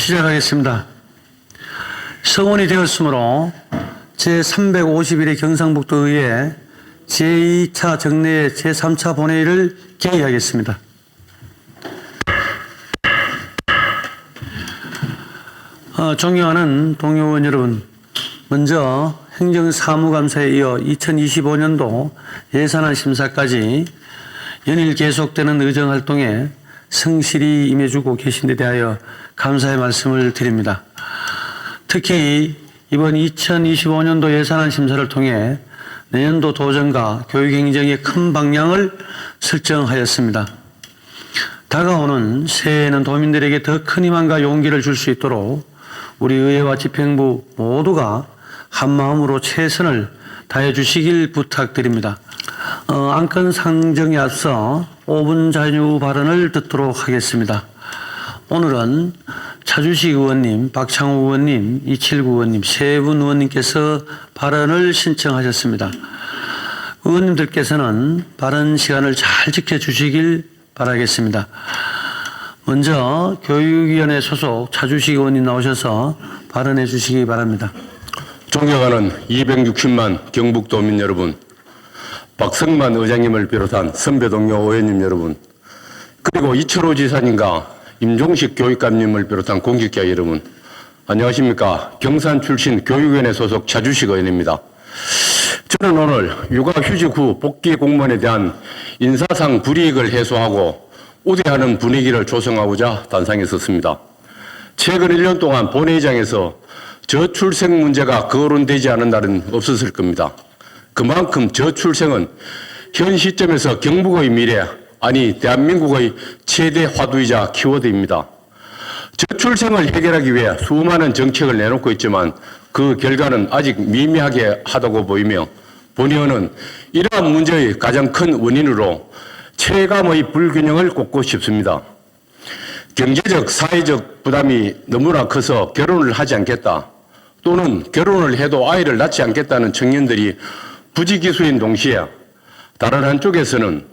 시작하겠습니다. 성원이 되었으므로 제351회 경상북도의회 제2차 정례 제3차 본회의를 개의하겠습니다. 존경하는 동료 의원 여러분, 먼저 행정사무감사에 이어 2025년도 예산안 심사까지 연일 계속되는 의정활동에 성실히 임해주고 계신 데 대하여 감사의 말씀을 드립니다. 특히 이번 2025년도 예산안 심사를 통해 내년도 도전과 교육행정의 큰 방향을 설정하였습니다. 다가오는 새해에는 도민들에게 더 큰 희망과 용기를 줄 수 있도록 우리 의회와 집행부 모두가 한마음으로 최선을 다해 주시길 부탁드립니다. 안건 상정에 앞서 5분 자유 발언을 듣도록 하겠습니다. 오늘은 차주식 의원님, 박창호 의원님, 이칠구 의원님 세 분 의원님께서 발언을 신청하셨습니다. 의원님들께서는 발언 시간을 잘 지켜주시길 바라겠습니다. 먼저 교육위원회 소속 차주식 의원님 나오셔서 발언해 주시기 바랍니다. 존경하는 260만 경북도민 여러분, 박성만 의장님을 비롯한 선배 동료 의원님 여러분, 그리고 이철호 지사님과 임종식 교육감님을 비롯한 공직자 여러분, 안녕하십니까. 경산 출신 교육위원회 소속 차주식 의원입니다. 저는 오늘 육아휴직 후 복귀 공무원에 대한 인사상 불이익을 해소하고 우대하는 분위기를 조성하고자 단상했었습니다. 최근 1년 동안 본회의장에서 저출생 문제가 거론되지 않은 날은 없었을 겁니다. 그만큼 저출생은 현 시점에서 경북의 미래, 아니 대한민국의 최대 화두이자 키워드입니다. 저출생을 해결하기 위해 수많은 정책을 내놓고 있지만 그 결과는 아직 미미하게 하다고 보이며 본 의원은 이러한 문제의 가장 큰 원인으로 체감의 불균형을 꼽고 싶습니다. 경제적, 사회적 부담이 너무나 커서 결혼을 하지 않겠다, 또는 결혼을 해도 아이를 낳지 않겠다는 청년들이 부지기수인 동시에 다른 한쪽에서는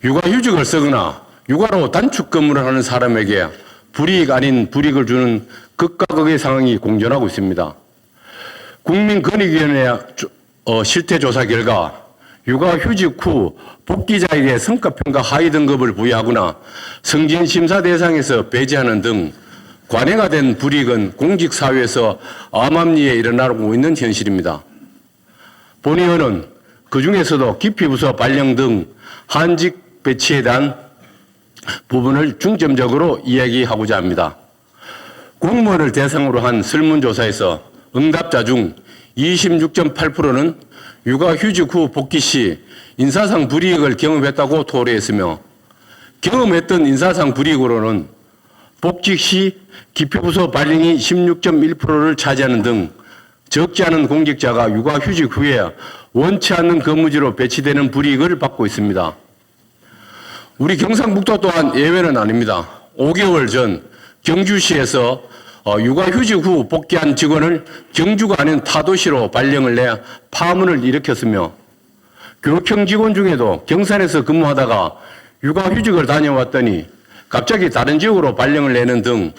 육아휴직을 쓰거나 육아로 단축 근무를 하는 사람에게 불이익 아닌 불이익을 주는 극과 극의 상황이 공존하고 있습니다. 국민권익위원회 실태조사 결과 육아휴직 후 복귀자에게 성과평가 하위 등급을 부여하거나 승진심사 대상에서 배제하는 등 관행화된 불이익은 공직사회에서 암암리에 일어나고 있는 현실입니다. 본 의원은 그중에서도 기피부서 발령 등 한직 배치에 대한 부분을 중점적으로 이야기하고자 합니다. 공무원을 대상으로 한 설문조사에서 응답자 중 26.8%는 육아휴직 후 복귀 시 인사상 불이익을 경험했다고 토로했으며, 경험했던 인사상 불이익으로는 복직 시 기피부서 발령이 16.1%를 차지하는 등 적지 않은 공직자가 육아휴직 후에 원치 않는 근무지로 배치되는 불이익을 받고 있습니다. 우리 경상북도 또한 예외는 아닙니다. 5개월 전 경주시에서 육아휴직 후 복귀한 직원을 경주가 아닌 타도시로 발령을 내 파문을 일으켰으며, 교육청 직원 중에도 경산에서 근무하다가 육아휴직을 다녀왔더니 갑자기 다른 지역으로 발령을 내는 등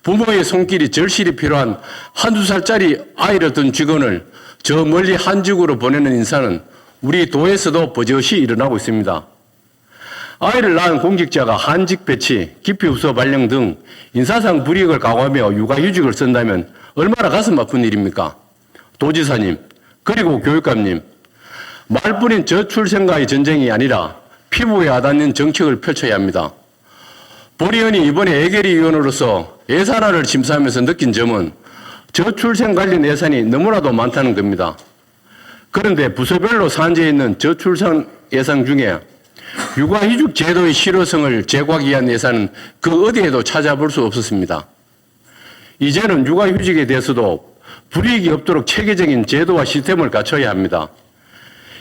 부모의 손길이 절실히 필요한 한두 살짜리 아이를 둔 직원을 저 멀리 한 지역으로 보내는 인사는 우리 도에서도 버젓이 일어나고 있습니다. 아이를 낳은 공직자가 한직 배치, 기피부서 발령 등 인사상 불이익을 각오하며 육아휴직을 쓴다면 얼마나 가슴 아픈 일입니까? 도지사님, 그리고 교육감님, 말뿐인 저출생과의 전쟁이 아니라 피부에 와닿는 정책을 펼쳐야 합니다. 본 의원이 이번에 예결위 위원으로서 예산안을 심사하면서 느낀 점은 저출생 관련 예산이 너무나도 많다는 겁니다. 그런데 부서별로 산재해 있는 저출생 예산 중에 육아휴직 제도의 실효성을 제고하기 위한 예산은 그 어디에도 찾아볼 수 없었습니다. 이제는 육아휴직에 대해서도 불이익이 없도록 체계적인 제도와 시스템을 갖춰야 합니다.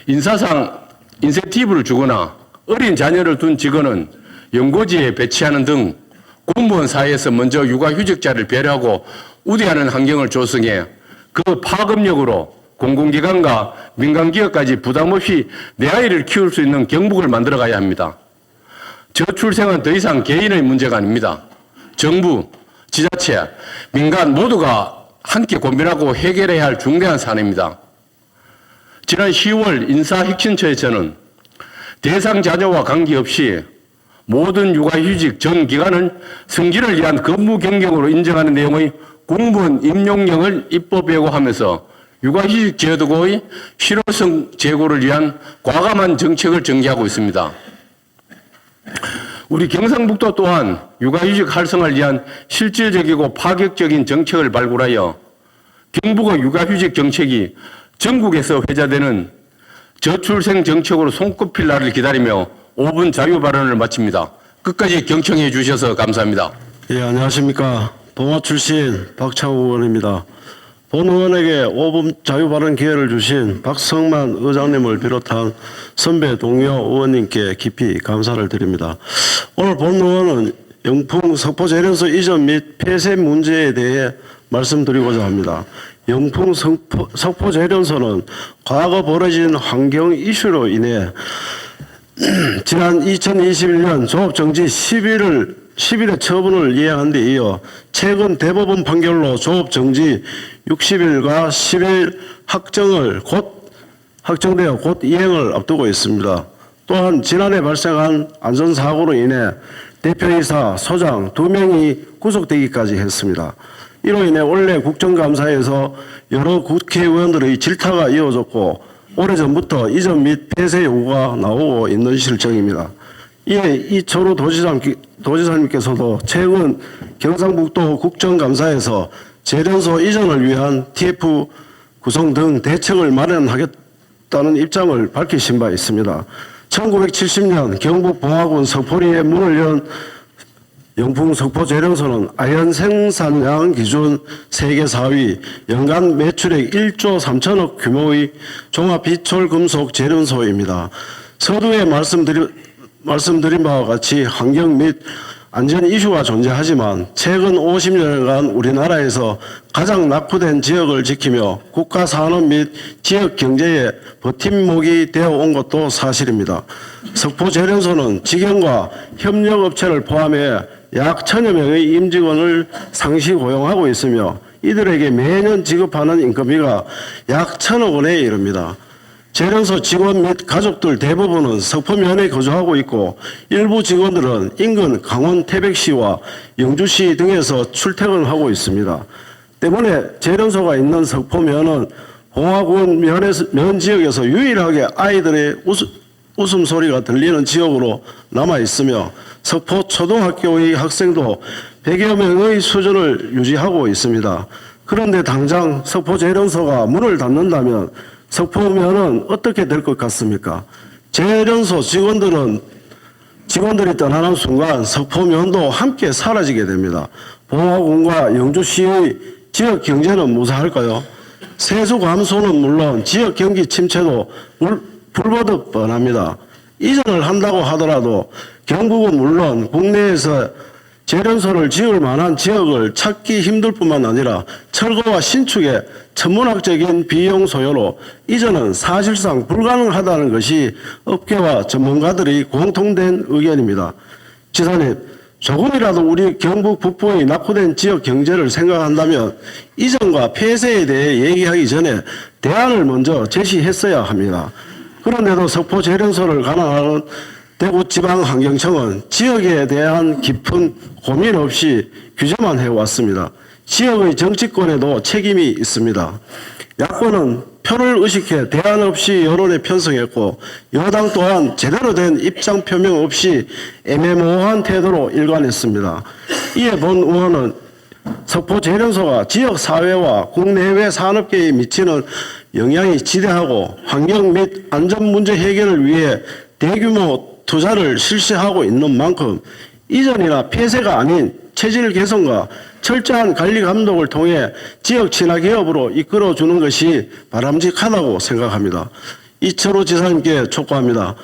인사상 인센티브를 주거나 어린 자녀를 둔 직원은 연고지에 배치하는 등 공무원 사회에서 먼저 육아휴직자를 배려하고 우대하는 환경을 조성해 그 파급력으로 공공기관과 민간기업까지 부담 없이 내 아이를 키울 수 있는 경북을 만들어 가야 합니다. 저출생은 더 이상 개인의 문제가 아닙니다. 정부, 지자체, 민간 모두가 함께 고민하고 해결해야 할 중대한 사안입니다. 지난 10월 인사혁신처에서는 대상 자녀와 관계없이 모든 육아휴직 전 기간을 승진을 위한 근무 경력으로 인정하는 내용의 공무원 임용령을 입법 예고하면서 육아휴직 제도의 실효성 제고를 위한 과감한 정책을 전개하고 있습니다. 우리 경상북도 또한 육아휴직 활성화를 위한 실질적이고 파격적인 정책을 발굴하여 경북의 육아휴직 정책이 전국에서 회자되는 저출생 정책으로 손꼽힐 날을 기다리며 5분 자유 발언을 마칩니다. 끝까지 경청해 주셔서 감사합니다. 예, 안녕하십니까. 동아 출신 박창호 의원입니다. 본 의원에게 5분 자유 발언 기회를 주신 박성만 의장님을 비롯한 선배 동료 의원님께 깊이 감사를 드립니다. 오늘 본 의원은 영풍 석포재련소 이전 및 폐쇄 문제에 대해 말씀드리고자 합니다. 영풍 석포재련소는 과거 벌어진 환경 이슈로 인해 지난 2021년 조업정지 10일의 처분을 이행한 데 이어 최근 대법원 판결로 조업정지 60일과 10일 확정되어 곧 이행을 앞두고 있습니다. 또한 지난해 발생한 안전사고로 인해 대표이사, 소장 2명이 구속되기까지 했습니다. 이로 인해 올해 국정감사에서 여러 국회의원들의 질타가 이어졌고 오래전부터 이전 및 폐쇄 요구가 나오고 있는 실정입니다. 이에 이철우 도지사님께서도 최근 경상북도 국정감사에서 재련소 이전을 위한 TF 구성 등 대책을 마련하겠다는 입장을 밝히신 바 있습니다. 1970년 경북 봉화군 석포리에 문을 연 영풍 석포재련소는 아연 생산량 기준 세계 4위, 연간 매출액 1조 3천억 규모의 종합 비철 금속 재련소입니다. 서두에 말씀드린 바와 같이 환경 및 안전 이슈가 존재하지만 최근 50년간 우리나라에서 가장 낙후된 지역을 지키며 국가 산업 및 지역 경제의 버팀목이 되어 온 것도 사실입니다. 석포재련소는 직영과 협력업체를 포함해 약 1000여 명의 임직원을 상시 고용하고 있으며 이들에게 매년 지급하는 인건비가 약 1000억 원에 이릅니다. 재련소 직원 및 가족들 대부분은 석포면에 거주하고 있고 일부 직원들은 인근 강원 태백시와 영주시 등에서 출퇴근하고 있습니다. 때문에 재련소가 있는 석포면은 봉화군 면 지역에서 유일하게 아이들의 웃음소리가 들리는 지역으로 남아있으며 석포 초등학교의 학생도 100여 명의 수준을 유지하고 있습니다. 그런데 당장 석포재련소가 문을 닫는다면 석포면은 어떻게 될 것 같습니까? 재련소 직원들이 떠나는 순간 석포면도 함께 사라지게 됩니다. 봉화군과 영주시의 지역 경제는 무사할까요? 세수 감소는 물론 지역 경기 침체도 불보듯 뻔합니다. 이전을 한다고 하더라도 경북은 물론 국내에서 재련소를 지을 만한 지역을 찾기 힘들 뿐만 아니라 철거와 신축의 천문학적인 비용 소요로 이전은 사실상 불가능하다는 것이 업계와 전문가들의 공통된 의견입니다. 지사님, 조금이라도 우리 경북 북부의 낙후된 지역 경제를 생각한다면 이전과 폐쇄에 대해 얘기하기 전에 대안을 먼저 제시했어야 합니다. 그런데도 석포재련소를 관할하는 대구지방환경청은 지역에 대한 깊은 고민 없이 규제만 해왔습니다. 지역의 정치권에도 책임이 있습니다. 야권은 표를 의식해 대안 없이 여론에 편성했고 여당 또한 제대로 된 입장 표명 없이 애매모호한 태도로 일관했습니다. 이에 본 의원은 석포재련소가 지역사회와 국내외 산업계에 미치는 영향이 지대하고 환경 및 안전 문제 해결을 위해 대규모 투자를 실시하고 있는 만큼 이전이나 폐쇄가 아닌 체질 개선과 철저한 관리 감독을 통해 지역 친화 기업으로 이끌어주는 것이 바람직하다고 생각합니다. 이철우 지사님께 촉구합니다.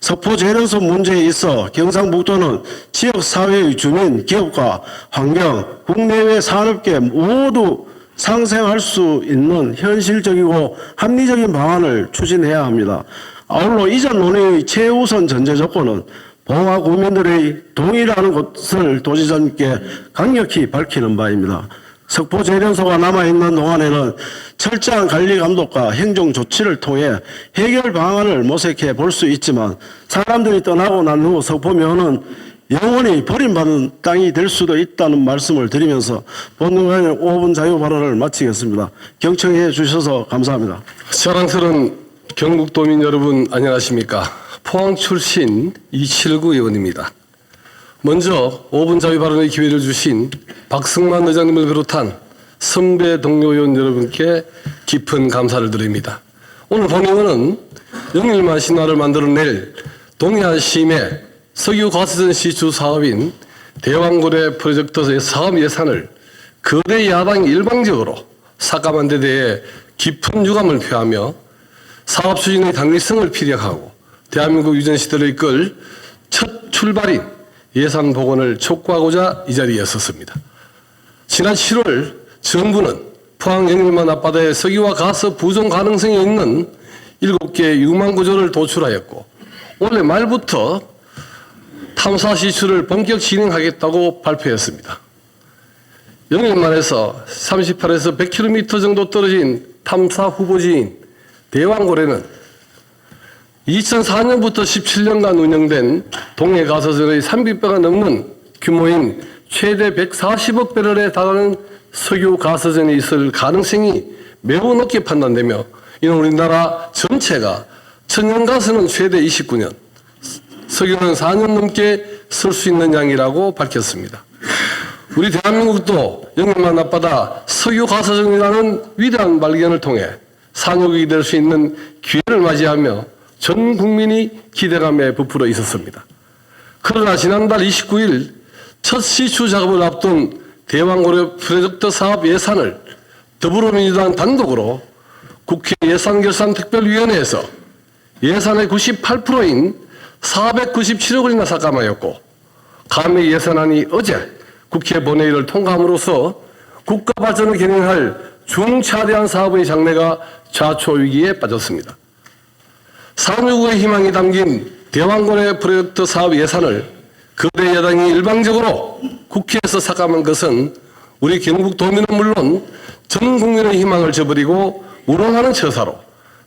석포재련소 문제에 있어 경상북도는 지역사회의 주민, 기업과 환경, 국내외 산업계 모두 상생할 수 있는 현실적이고 합리적인 방안을 추진해야 합니다. 아울러 이전 논의의 최우선 전제 조건은 봉화 구민들의 동의라는 것을 도지사님께 강력히 밝히는 바입니다. 석포 재련소가 남아있는 동안에는 철저한 관리 감독과 행정 조치를 통해 해결 방안을 모색해 볼 수 있지만 사람들이 떠나고 난 후 석포면은 영원히 버림받은 땅이 될 수도 있다는 말씀을 드리면서 본회의 5분 자유 발언을 마치겠습니다. 경청해 주셔서 감사합니다. 사랑스러운 경북도민 여러분 안녕하십니까. 포항 출신 이칠구 의원입니다. 먼저 5분 자유 발언의 기회를 주신 박승만 의장님을 비롯한 선배 동료 의원 여러분께 깊은 감사를 드립니다. 오늘 본의원은 영일만 신화를 만들어낼 동해안 시임의 석유 가스전 시추 사업인 대왕고래 프로젝트의 사업 예산을 거대 야당이 일방적으로 삭감한 데 대해 깊은 유감을 표하며 사업 추진의 당위성을 피력하고 대한민국 유전 시대를 이끌 첫 출발인 예산 복원을 촉구하고자 이 자리에 섰습니다. 지난 7월 정부는 포항 영일만 앞바다에 석유와 가스 부족 가능성이 있는 7개의 유망 구조를 도출하였고 올해 말부터 탐사 시추를 본격 진행하겠다고 발표했습니다. 영일만에서 38에서 100km 정도 떨어진 탐사 후보지인 대왕고래는 2004년부터 17년간 운영된 동해 가스전의 300배가 넘는 규모인 최대 140억 배럴에 달하는 석유 가스전이 있을 가능성이 매우 높게 판단되며 이는 우리나라 전체가 천연가스는 최대 29년, 석유는 4년 넘게 쓸 수 있는 양이라고 밝혔습니다. 우리 대한민국도 영일만 앞바다 석유 가스전이라는 위대한 발견을 통해 산욕이 될 수 있는 기회를 맞이하며 전 국민이 기대감에 부풀어 있었습니다. 그러나 지난달 29일 첫 시추 작업을 앞둔 대왕고래 프로젝트 사업 예산을 더불어민주당 단독으로 국회 예산결산특별위원회에서 예산의 98%인 497억 원이나 삭감하였고 감히 예산안이 어제 국회 본회의를 통과함으로써 국가 발전을 견인할 중차대한 사업의 장래가 좌초위기에 빠졌습니다. 산유국의 희망이 담긴 대왕고래 프로젝트 사업 예산을 거대 여당이 일방적으로 국회에서 삭감한 것은 우리 경북도민은 물론 전 국민의 희망을 저버리고 우롱하는 처사로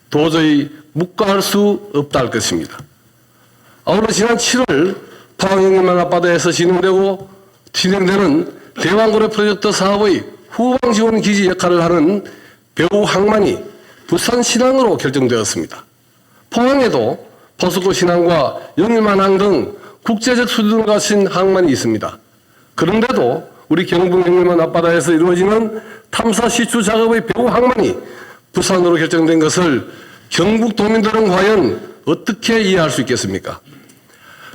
도저히 묵과할 수 없다 할 것입니다. 아울러 지난 7월 포항 영일만 앞바다에서 진행되는 대왕고래 프로젝트 사업의 후방 지원 기지 역할을 하는 배우 항만이 부산 신항으로 결정되었습니다. 포항에도 포스코 신항과 영일만항 등 국제적 수준을 갖춘 항만이 있습니다. 그런데도 우리 경북 영일만 앞바다에서 이루어지는 탐사 시추 작업의 배우 항만이 부산으로 결정된 것을 경북 도민들은 과연 어떻게 이해할 수 있겠습니까?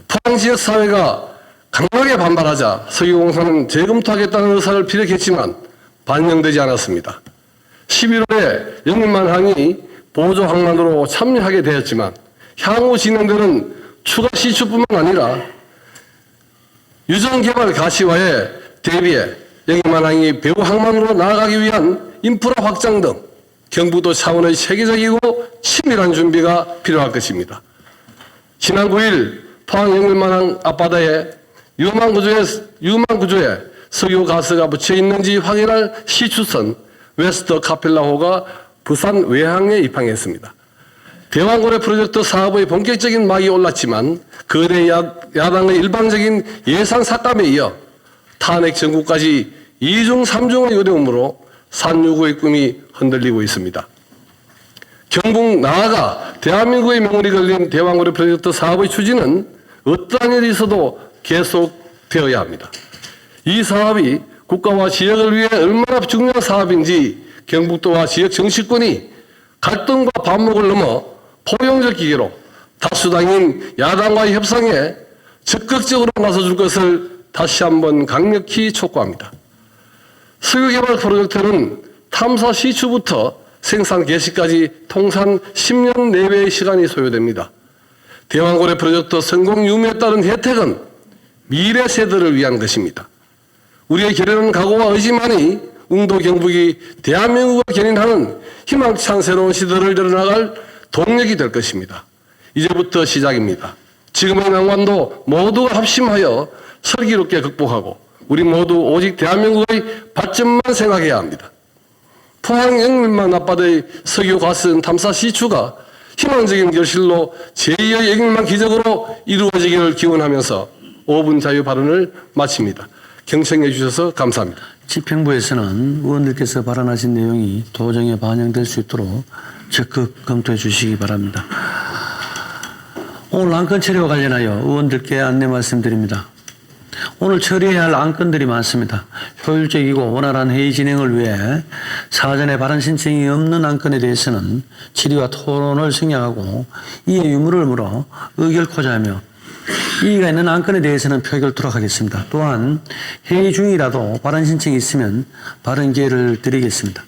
포항 지역 사회가 강하게 반발하자 석유공사는 재검토하겠다는 의사를 피력했지만 반영되지 않았습니다. 11월에 영일만항이 보조 항만으로 참여하게 되었지만 향후 진행되는 추가 시추뿐만 아니라 유전개발 가시화에 대비해 영일만항이 배후 항만으로 나아가기 위한 인프라 확장 등 경북도 차원의 체계적이고 치밀한 준비가 필요할 것입니다. 지난 9일 포항 영일만항 앞바다에 유망 구조에 석유 가스가 묻혀 있는지 확인할 시추선 웨스트 카펠라호가 부산 외항에 입항했습니다. 대왕고래 프로젝트 사업의 본격적인 막이 올랐지만 거대 야당의 일방적인 예산 삭감에 이어 탄핵 정국까지 2중 3중의 어려움으로 산유구의 꿈이 흔들리고 있습니다. 경북 나아가 대한민국의 명운이 걸린 대왕고래 프로젝트 사업의 추진은 어떠한 일이 있어도 계속되어야 합니다. 이 사업이 국가와 지역을 위해 얼마나 중요한 사업인지 경북도와 지역 정치권이 갈등과 반목을 넘어 포용적 기계로 다수당인 야당과의 협상에 적극적으로 나서줄 것을 다시 한번 강력히 촉구합니다. 석유개발 프로젝트는 탐사 시추부터 생산 개시까지 통산 10년 내외의 시간이 소요됩니다. 대왕고래 프로젝트 성공 유무에 따른 혜택은 미래 세대를 위한 것입니다. 우리의 결연한 각오와 의지만이 웅도 경북이 대한민국을 견인하는 희망찬 새로운 시대를 열어나갈 동력이 될 것입니다. 이제부터 시작입니다. 지금의 난관도 모두가 합심하여 슬기롭게 극복하고 우리 모두 오직 대한민국의 발전만 생각해야 합니다. 포항 영밀만 앞바다의 석유 가스 탐사 시추가 희망적인 결실로 제2의 영밀만 기적으로 이루어지기를 기원하면서 5분 자유 발언을 마칩니다. 경청해 주셔서 감사합니다. 집행부에서는 의원들께서 발언하신 내용이 도정에 반영될 수 있도록 적극 검토해 주시기 바랍니다. 오늘 안건 처리와 관련하여 의원들께 안내 말씀드립니다. 오늘 처리해야 할 안건들이 많습니다. 효율적이고 원활한 회의 진행을 위해 사전에 발언 신청이 없는 안건에 대해서는 질의와 토론을 생략하고 이에 유무를 물어 의결코자 하며 이의가 있는 안건에 대해서는 표결토록 하겠습니다. 또한 회의 중이라도 발언 신청이 있으면 발언 기회를 드리겠습니다.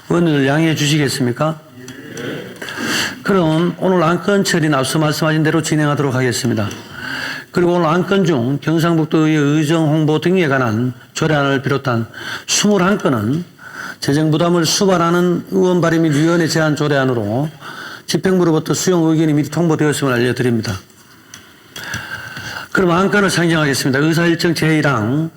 의원들 양해해 주시겠습니까? 그럼 오늘 안건 처리는 앞서 말씀하신 대로 진행하도록 하겠습니다. 그리고 오늘 안건 중 경상북도의 의정 홍보 등에 관한 조례안을 비롯한 21건은 재정 부담을 수반하는 의원 발의 및 위원회 제안 조례안으로 집행부로부터 수용 의견이 미리 통보되었음을 알려드립니다. 그럼 안건을 상정하겠습니다. 의사일정 제1항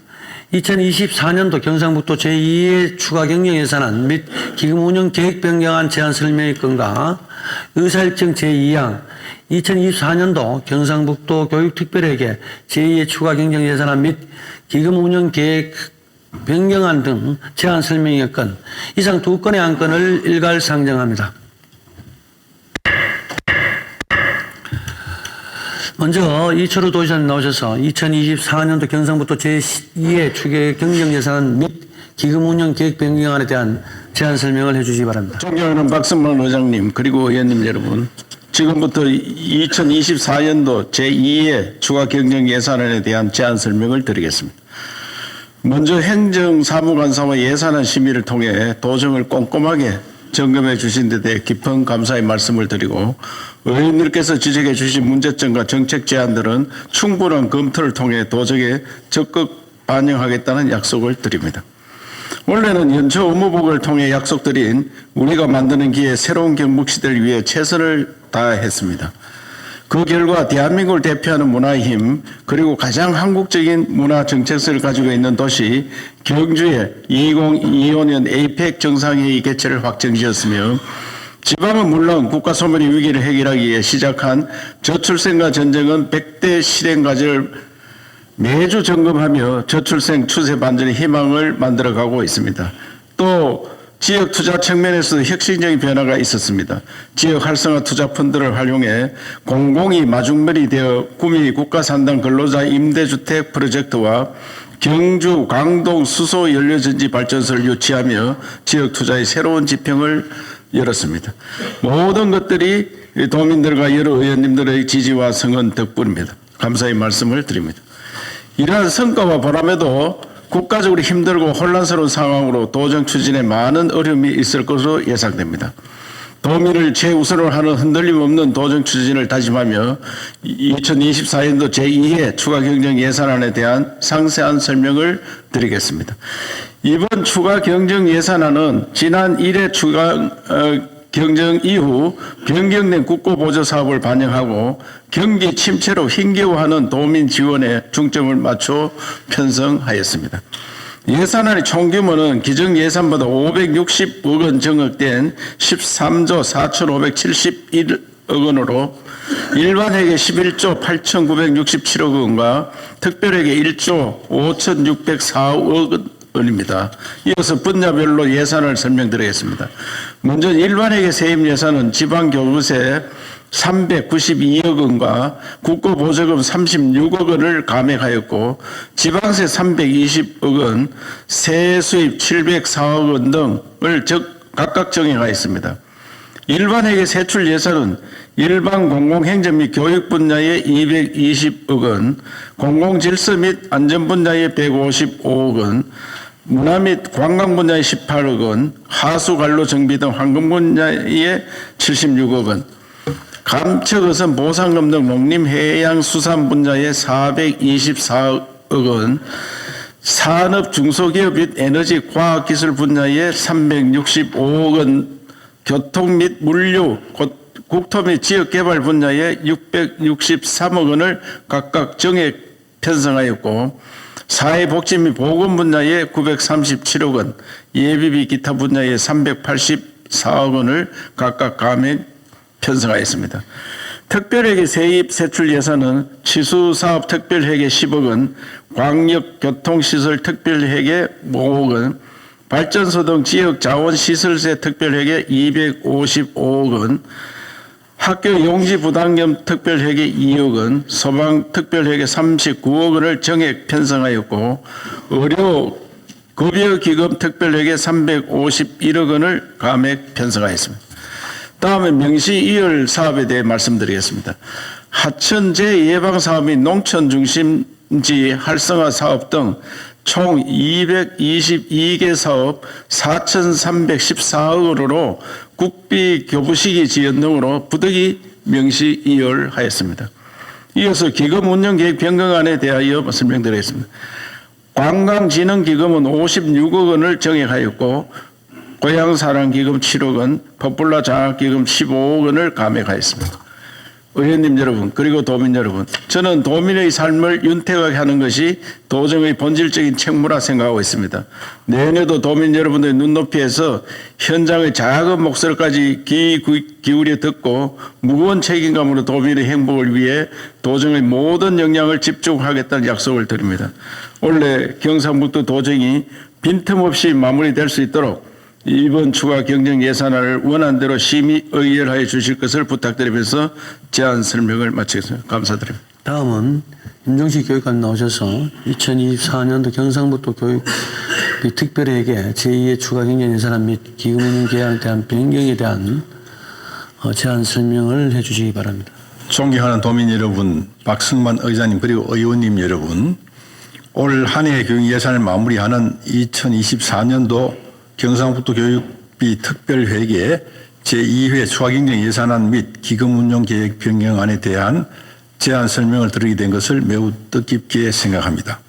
2024년도 경상북도 제2의 추가 경영 예산안 및 기금 운영 계획 변경안 제안 설명의 건과 의사일정 제2항 2024년도 경상북도 교육특별회계 제2의 추가 경정 예산안 및 기금 운영 계획 변경안 등 제안 설명의 건 이상 2건의 안건을 일괄 상정합니다. 먼저 이철우 도지사님 나오셔서 2024년도 경상북도 제2의 추계 경정 예산안 및 기금 운영 계획 변경안에 대한 제안 설명을 해 주시기 바랍니다. 존경하는 박성만 의장님 그리고 의원님 여러분, 지금부터 2024년도 제2의 추가 경정 예산안에 대한 제안 설명을 드리겠습니다. 먼저 행정사무관사와 예산안 심의를 통해 도정을 꼼꼼하게 점검해 주신 데 대해 깊은 감사의 말씀을 드리고, 의원님께서 지적해 주신 문제점과 정책 제안들은 충분한 검토를 통해 도정에 적극 반영하겠다는 약속을 드립니다. 원래는 연초 업무보고를 통해 약속드린 우리가 만드는 기회 새로운 경북시대를 위해 최선을 다했습니다. 그 결과 대한민국을 대표하는 문화의 힘 그리고 가장 한국적인 문화 정체성을 가지고 있는 도시 경주에 2025년 에이펙 정상회의 개최를 확정지었으며, 지방은 물론 국가 소멸의 위기를 해결하기 위해 시작한 저출생과 전쟁은 100대 실행 과제를 매주 점검하며 저출생 추세 반전의 희망을 만들어가고 있습니다. 또 지역 투자 측면에서도 혁신적인 변화가 있었습니다. 지역 활성화 투자 펀드를 활용해 공공이 마중물이 되어 구미 국가산당 근로자 임대주택 프로젝트와 경주 강동 수소 연료전지 발전소를 유치하며 지역 투자의 새로운 지평을 열었습니다. 모든 것들이 도민들과 여러 의원님들의 지지와 성원 덕분입니다. 감사의 말씀을 드립니다. 이러한 성과와 보람에도 국가적으로 힘들고 혼란스러운 상황으로 도정 추진에 많은 어려움이 있을 것으로 예상됩니다. 도민을 최우선으로 하는 흔들림 없는 도정 추진을 다짐하며 2024년도 제2회 추가 경정 예산안에 대한 상세한 설명을 드리겠습니다. 이번 추가 경정 예산안은 지난 1회 추가 경정 이후 변경된 국고보조 사업을 반영하고 경기 침체로 힘겨워하는 도민 지원에 중점을 맞춰 편성하였습니다. 예산안의 총규모는 기정 예산보다 560억 원 증액된 13조 4,571억 원으로 일반회계 11조 8,967억 원과 특별회계 1조 5,604억 원입니다. 이어서 분야별로 예산을 설명드리겠습니다. 먼저 일반회계 세입 예산은 지방교부세 392억 원과 국고보조금 36억 원을 감액하였고, 지방세 320억 원, 세수입 704억 원 등을 각각 정액하였습니다. 일반회계 세출 예산은 일반 공공행정 및 교육 분야에 220억 원, 공공질서 및 안전 분야에 155억 원, 문화 및 관광 분야에 18억 원, 하수관로 정비 등 환경 분야에 76억 원, 감척어선 보상금 등 농림해양수산 분야에 424억 원, 산업 중소기업 및 에너지 과학기술 분야에 365억 원, 교통 및 물류 국토 및 지역개발 분야에 663억 원을 각각 정액 편성하였고 사회복지 및 보건 분야에 937억 원, 예비비 기타 분야에 384억 원을 각각 감액 편성하였습니다. 특별회계 세입 세출 예산은 치수사업 특별회계 10억 원, 광역교통시설 특별회계 5억 원, 발전소 등 지역자원시설세 특별회계 255억 원, 학교 용지 부담금 특별회계 2억 원, 소방 특별회계 39억 원을 정액 편성하였고 의료 급여기금 특별회계 351억 원을 감액 편성하였습니다. 다음에 명시 2월 사업에 대해 말씀드리겠습니다. 하천 재예방 사업 및 농촌 중심지 활성화 사업 등 총 222개 사업 4,314억 원으로 국비 교부시기 지원 등으로 부득이 명시 2월하였습니다. 이어서 기금 운영 계획 변경안에 대하여 설명드리겠습니다. 관광진흥기금은 56억 원을 정액하였고 고향사랑기금 7억 원, 퍼플라 장학기금 15억 원을 감액하였습니다. 의원님 여러분 그리고 도민 여러분, 저는 도민의 삶을 윤택하게 하는 것이 도정의 본질적인 책무라 생각하고 있습니다. 내년에도 도민 여러분들의 눈높이에서 현장의 작은 목소리까지 귀 기울여 듣고 무거운 책임감으로 도민의 행복을 위해 도정의 모든 역량을 집중하겠다는 약속을 드립니다. 올해 경상북도 도정이 빈틈없이 마무리될 수 있도록 이번 추가 경정 예산안을 원안대로 심의 의결하여 주실 것을 부탁드리면서 제안 설명을 마치겠습니다. 감사드립니다. 다음은 임종식 교육관 나오셔서 2024년도 경상북도 교육비 특별회계 제2의 추가 경정 예산안 및 기금 운영 계획에 대한 변경에 대한 제안 설명을 해 주시기 바랍니다. 존경하는 도민 여러분, 박승만 의장님 그리고 의원님 여러분, 올 한 해 교육 예산을 마무리하는 2024년도 경상북도 교육비 특별회계 제2회 추가경정 예산안 및 기금운용계획 변경안에 대한 제안 설명을 드리게 된 것을 매우 뜻깊게 생각합니다.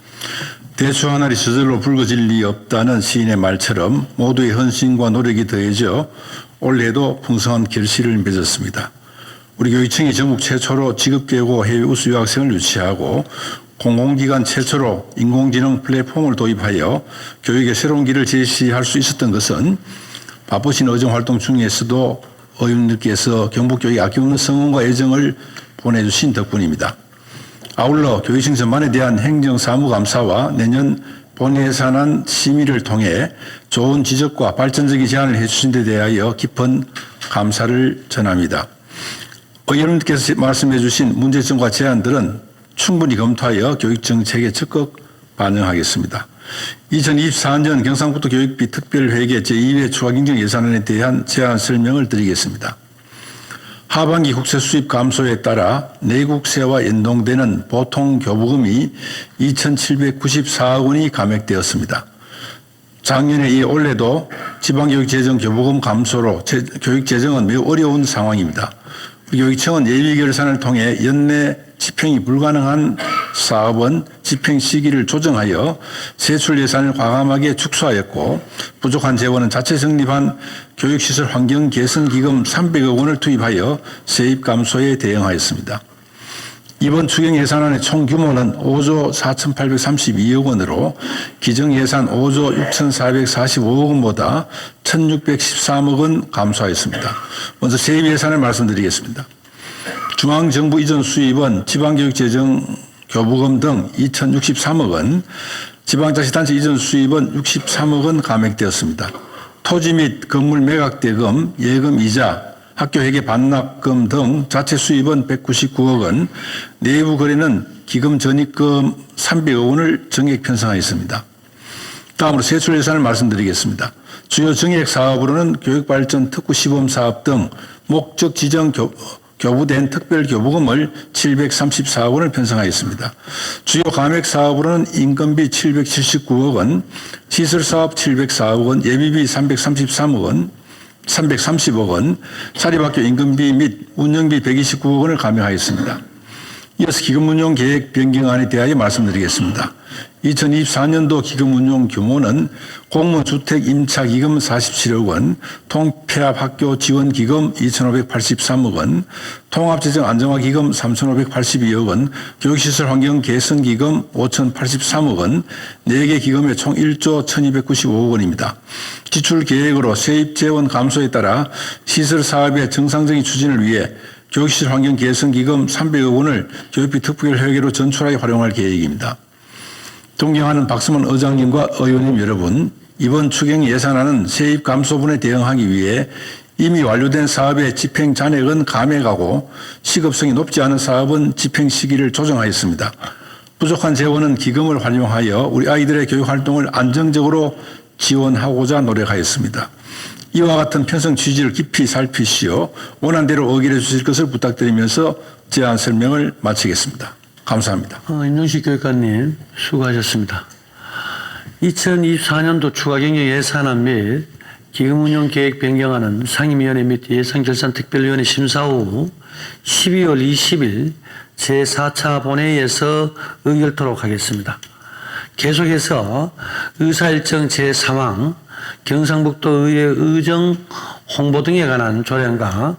대추 하나리 저절로 붉어질 리 없다는 시인의 말처럼 모두의 헌신과 노력이 더해져 올해도 풍성한 결실을 맺었습니다. 우리 교육청이 전국 최초로 직업계고 해외 우수 유학생을 유치하고 공공기관 최초로 인공지능 플랫폼을 도입하여 교육의 새로운 길을 제시할 수 있었던 것은 바쁘신 의정활동 중에서도 의원님께서 경북교육에 아낌없는 성원과 애정을 보내주신 덕분입니다. 아울러 교육청 전반에 대한 행정사무감사와 내년 본예산안 심의를 통해 좋은 지적과 발전적인 제안을 해주신 데 대하여 깊은 감사를 전합니다. 의원님께서 말씀해 주신 문제점과 제안들은 충분히 검토하여 교육정책에 적극 반영하겠습니다. 2024년 경상북도 교육비 특별회계 제2회 추가경정 예산안에 대한 제안 설명을 드리겠습니다. 하반기 국세 수입 감소에 따라 내국세와 연동되는 보통교부금이 2,794억 원이 감액되었습니다. 작년에 이어 올해도 지방교육재정 교부금 감소로 교육재정은 매우 어려운 상황입니다. 교육청은 예비결산을 통해 연내 집행이 불가능한 사업은 집행 시기를 조정하여 세출 예산을 과감하게 축소하였고 부족한 재원은 자체 성립한 교육시설 환경 개선 기금 300억 원을 투입하여 세입 감소에 대응하였습니다. 이번 추경 예산안의 총 규모는 5조 4,832억 원으로 기정 예산 5조 6,445억 원보다 1,613억 원 감소하였습니다. 먼저 세입 예산을 말씀드리겠습니다. 중앙정부 이전 수입은 지방교육재정 교부금 등 2,063억 원, 지방자치단체 이전 수입은 63억 원 감액되었습니다. 토지 및 건물 매각대금, 예금 이자, 학교회계 반납금 등 자체 수입은 199억 원, 내부 거래는 기금 전입금 300억 원을 정액 편성하였습니다. 다음으로 세출 예산을 말씀드리겠습니다. 주요 정액 사업으로는 교육발전 특구 시범사업 등 목적 지정 교부된 특별교부금을 734억 원을 편성하였습니다. 주요 감액 사업으로는 인건비 779억 원, 시설사업 704억 원, 예비비 330억 원, 사립학교 인건비 및 운영비 129억 원을 감액하였습니다. 이어서 기금운용 계획 변경안에 대하여 말씀드리겠습니다. 2024년도 기금운용 규모는 공무주택 임차기금 47억 원, 통폐합학교 지원기금 2,583억 원, 통합재정안정화기금 3,582억 원, 교육시설 환경 개선기금 5,083억 원, 4개 기금의 총 1조 1,295억 원입니다. 지출계획으로 세입재원 감소에 따라 시설사업의 정상적인 추진을 위해 교육시설 환경 개선기금 300억 원을 교육비 특별회계로 전출하여 활용할 계획입니다. 존경하는 박승만 의장님과 의원님 여러분, 이번 추경 예산안은 세입 감소분에 대응하기 위해 이미 완료된 사업의 집행 잔액은 감액하고 시급성이 높지 않은 사업은 집행 시기를 조정하였습니다. 부족한 재원은 기금을 활용하여 우리 아이들의 교육 활동을 안정적으로 지원하고자 노력하였습니다. 이와 같은 편성 취지를 깊이 살피시어 원안대로 의결해 주실 것을 부탁드리면서 제안 설명을 마치겠습니다. 감사합니다. 임종식 교육관님 수고하셨습니다. 2024년도 추가경정 예산안 및 기금운용 계획 변경안은 상임위원회 및 예산결산특별위원회 심사 후 12월 20일 제4차 본회의에서 의결토록 하겠습니다. 계속해서 의사일정 제3항 경상북도 의회 의정 홍보 등에 관한 조례안과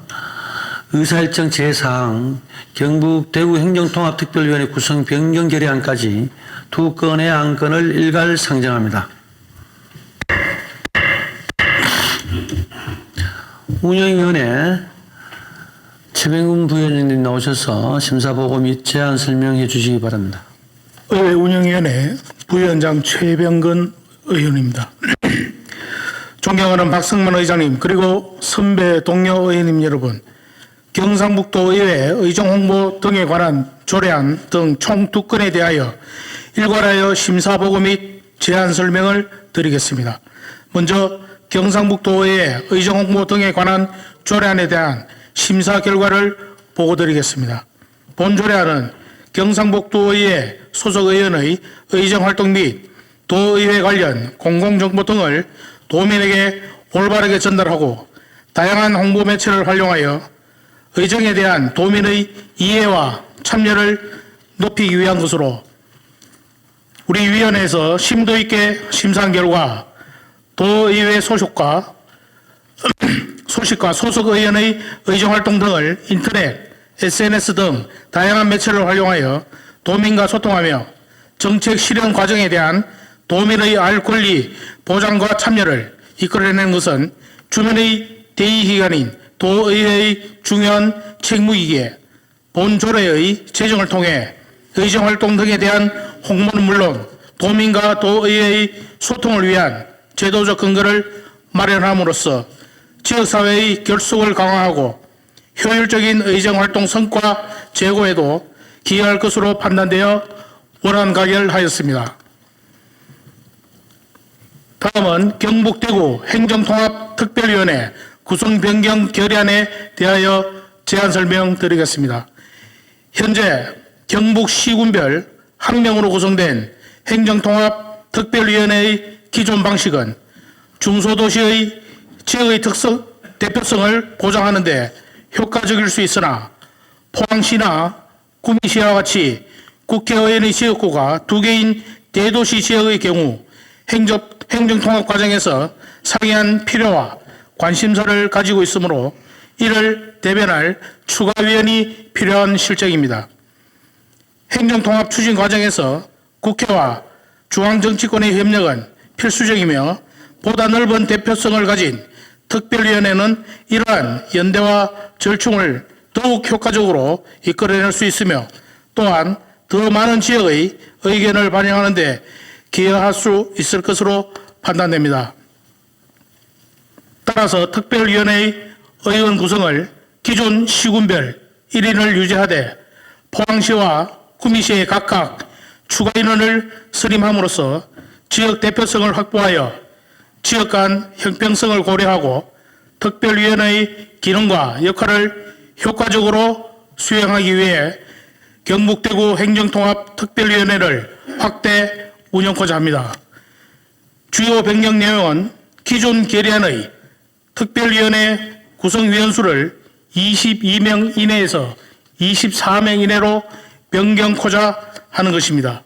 의사일정 제4항 경북 대구 행정통합특별위원회 구성 변경 결의안까지 두 건의 안건을 일괄 상정합니다. 운영위원회 최병훈 부위원장님 나오셔서 심사보고 및 제안 설명해 주시기 바랍니다. 의회 운영위원회 부위원장 최병근 의원입니다. 존경하는 박승만 의장님 그리고 선배 동료 의원님 여러분, 경상북도 의회 의정 홍보 등에 관한 조례안 등 총 2건에 대하여 일괄하여 심사보고 및 제안 설명을 드리겠습니다. 먼저 경상북도 의회 의정 홍보 등에 관한 조례안에 대한 심사 결과를 보고드리겠습니다. 본 조례안은 경상북도 의회 소속 의원의 의정 활동 및 도의회 관련 공공정보 등을 도민에게 올바르게 전달하고 다양한 홍보 매체를 활용하여 의정에 대한 도민의 이해와 참여를 높이기 위한 것으로 우리 위원회에서 심도 있게 심사한 결과 도의회 소식과 소속 의원의 의정활동 등을 인터넷, SNS 등 다양한 매체를 활용하여 도민과 소통하며 정책 실현 과정에 대한 도민의 알 권리 보장과 참여를 이끌어내는 것은 주민의 대의기관인 도의회의 중요한 책무이기에 본 조례의 제정을 통해 의정활동 등에 대한 홍보는 물론 도민과 도의회의 소통을 위한 제도적 근거를 마련함으로써 지역사회의 결속을 강화하고 효율적인 의정활동 성과 제고에도 기여할 것으로 판단되어 원안 가결하였습니다. 다음은 경북 대구 행정통합특별위원회 구성 변경 결의안에 대하여 제안 설명드리겠습니다. 현재 경북 시군별 학령으로 구성된 행정통합특별위원회의 기존 방식은 중소도시의 지역의 대표성을 보장하는 데 효과적일 수 있으나 포항시나 구미시와 같이 국회의원의 지역구가 2개인 대도시 지역의 경우 행정통합 과정에서 상이한 필요와 관심사를 가지고 있으므로 이를 대변할 추가위원이 필요한 실정입니다. 행정통합 추진 과정에서 국회와 중앙정치권의 협력은 필수적이며 보다 넓은 대표성을 가진 특별위원회는 이러한 연대와 절충을 더욱 효과적으로 이끌어낼 수 있으며 또한 더 많은 지역의 의견을 반영하는 데 기여할 수 있을 것으로 판단됩니다. 따라서 특별위원회의 의원 구성을 기존 시군별 1인을 유지하되 포항시와 구미시에 각각 추가 인원을 선임함으로써 지역 대표성을 확보하여 지역 간 형평성을 고려하고 특별위원회의 기능과 역할을 효과적으로 수행하기 위해 경북대구 행정통합특별위원회를 확대 운영하고자 합니다. 주요 변경 내용은 기존 결의안의 특별위원회 구성위원수를 22명 이내에서 24명 이내로 변경코자 하는 것입니다.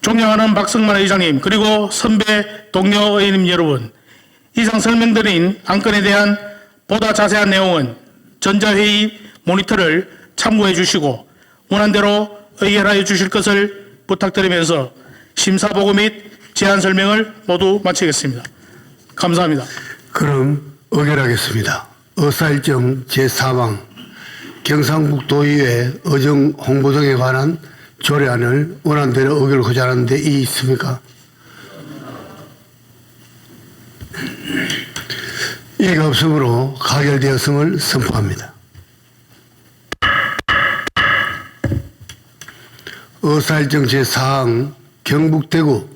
존경하는 박승만 의장님 그리고 선배 동료 의원님 여러분, 이상 설명드린 안건에 대한 보다 자세한 내용은 전자회의 모니터를 참고해 주시고 원안대로 의결하여 주실 것을 부탁드리면서 심사보고 및 제안 설명을 모두 마치겠습니다. 감사합니다. 그럼 의결하겠습니다. 의사일정 제4방 경상북도의회 의정 홍보 등에 관한 조례안을 원안대로 의결하고자 하는데 이의 있습니까? 이의가 없으므로 가결되었음을 선포합니다. 의사일정 제4항 경북대구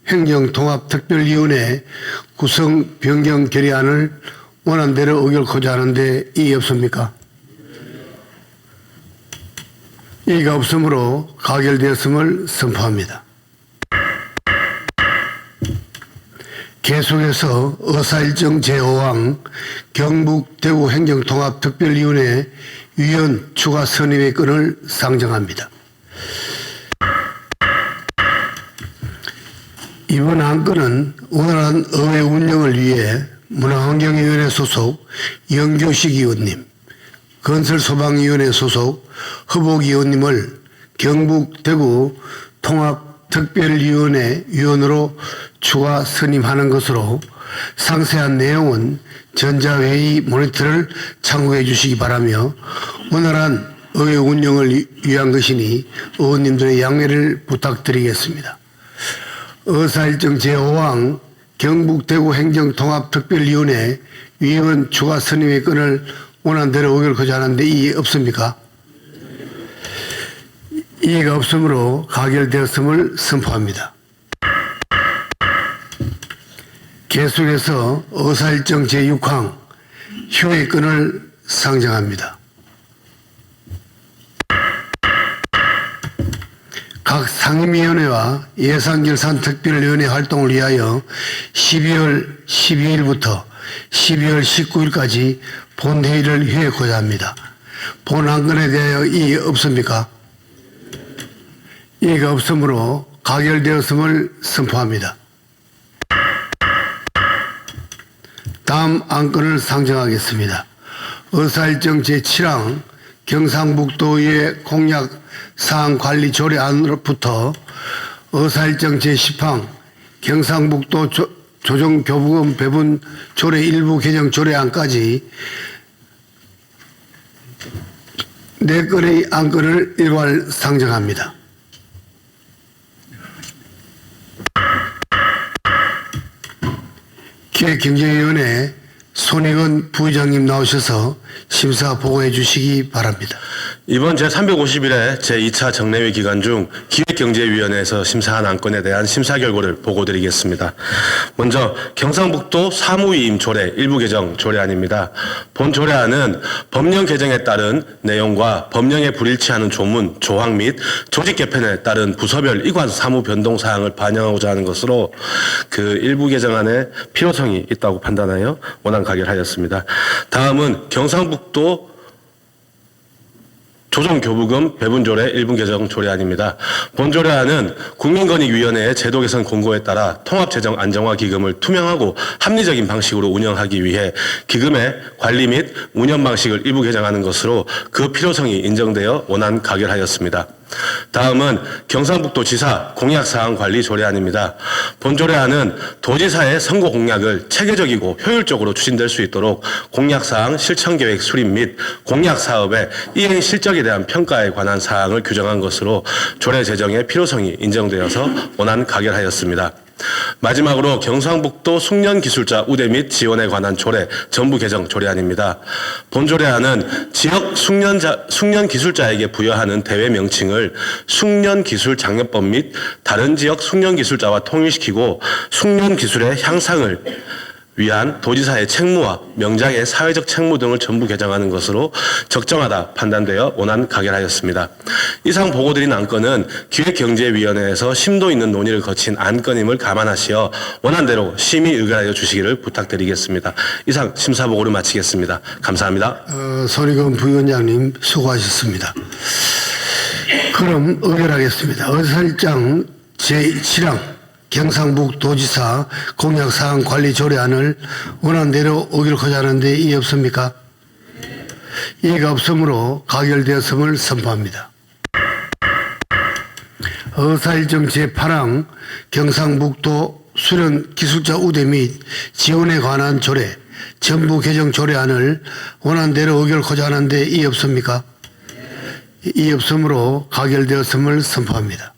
행정통합특별위원회 구성 변경 결의안을 원안대로 의결하고자 하는데 이의 없습니까? 이의가 없으므로 가결되었음을 선포합니다. 계속해서 의사일정 제5항 경북 대구 행정통합특별위원회 위원 추가 선임의 건을 상정합니다. 이번 안건은 원활한 의회 운영을 위해 문화환경위원회 소속 영교식 의원님, 건설소방위원회 소속 허복 의원님을 경북 대구 통합특별위원회 위원으로 추가 선임하는 것으로 상세한 내용은 전자회의 모니터를 참고해 주시기 바라며 원활한 의회 운영을 위한 것이니 의원님들의 양해를 부탁드리겠습니다. 의사일정 제5항 경북 대구 행정통합특별위원회 위원 추가 선임의 건을 원안대로 의결하고자 하는데 이의 없습니까? 이의가 없으므로 가결되었음을 선포합니다. 계속해서 의사일정 제6항 효의 건을 상정합니다. 각 상임위원회와 예산결산특별위원회 활동을 위하여 12월 12일부터 12월 19일까지 본회의를 회의하고자 합니다. 본 안건에 대하여 이의 없습니까? 이의가 없으므로 가결되었음을 선포합니다. 다음 안건을 상정하겠습니다. 의사일정 제7항 경상북도의회 공약사항관리 조례안으로부터 의사일정 제10항 경상북도 조정교부금 배분 조례 일부 개정 조례안까지 4건의 안건을 일괄 상정합니다. 기획경제위원회 손익원 부의장님 나오셔서 심사 보고해 주시기 바랍니다. 이번 제351회 제2차 정례회 기간 중 기획경제위원회에서 심사한 안건에 대한 심사 결과를 보고드리겠습니다. 먼저 경상북도 사무위임 조례 일부 개정 조례안입니다. 본 조례안은 법령 개정에 따른 내용과 법령에 불일치하는 조문, 조항 및 조직 개편에 따른 부서별 이관 사무 변동 사항을 반영하고자 하는 것으로 그 일부 개정안에 필요성이 있다고 판단하여 원안 가결하였습니다. 다음은 경상북도 조정교부금 배분조례 일부 개정 조례안입니다. 본 조례안은 국민권익위원회의 제도 개선 공고에 따라 통합재정 안정화 기금을 투명하고 합리적인 방식으로 운영하기 위해 기금의 관리 및 운영 방식을 일부 개정하는 것으로 그 필요성이 인정되어 원안 가결하였습니다. 다음은 경상북도 지사 공약사항 관리 조례안입니다. 본 조례안은 도지사의 선거 공약을 체계적이고 효율적으로 추진될 수 있도록 공약사항 실천계획 수립 및 공약사업의 이행 실적에 대한 평가에 관한 사항을 규정한 것으로 조례 제정의 필요성이 인정되어서 원안 가결하였습니다. 마지막으로 경상북도 숙련기술자 우대 및 지원에 관한 조례 전부 개정 조례안입니다. 본 조례안은 지역 숙련기술자에게 부여하는 대외 명칭을 숙련기술장려법 및 다른 지역 숙련기술자와 통일시키고 숙련기술의 향상을 위한 도지사의 책무와 명장의 사회적 책무 등을 전부 개정하는 것으로 적정하다 판단되어 원안 가결하였습니다. 이상 보고드린 안건은 기획경제위원회에서 심도 있는 논의를 거친 안건임을 감안하시어 원안대로 심의 의결하여 주시기를 부탁드리겠습니다. 이상 심사보고를 마치겠습니다. 감사합니다. 손익원 부위원장님 수고하셨습니다. 그럼 의결하겠습니다. 의사일장 제7항 경상북도지사 공약사항 관리 조례안을 원안대로 의결하고자 하는데 이의 없습니까? 이의가 없으므로 가결되었음을 선포합니다. 의사일정 제8항 경상북도 수련기술자 우대 및 지원에 관한 조례 전부 개정 조례안을 원안대로 의결하고자 하는데 이의 없습니까? 이의 없으므로 가결되었음을 선포합니다.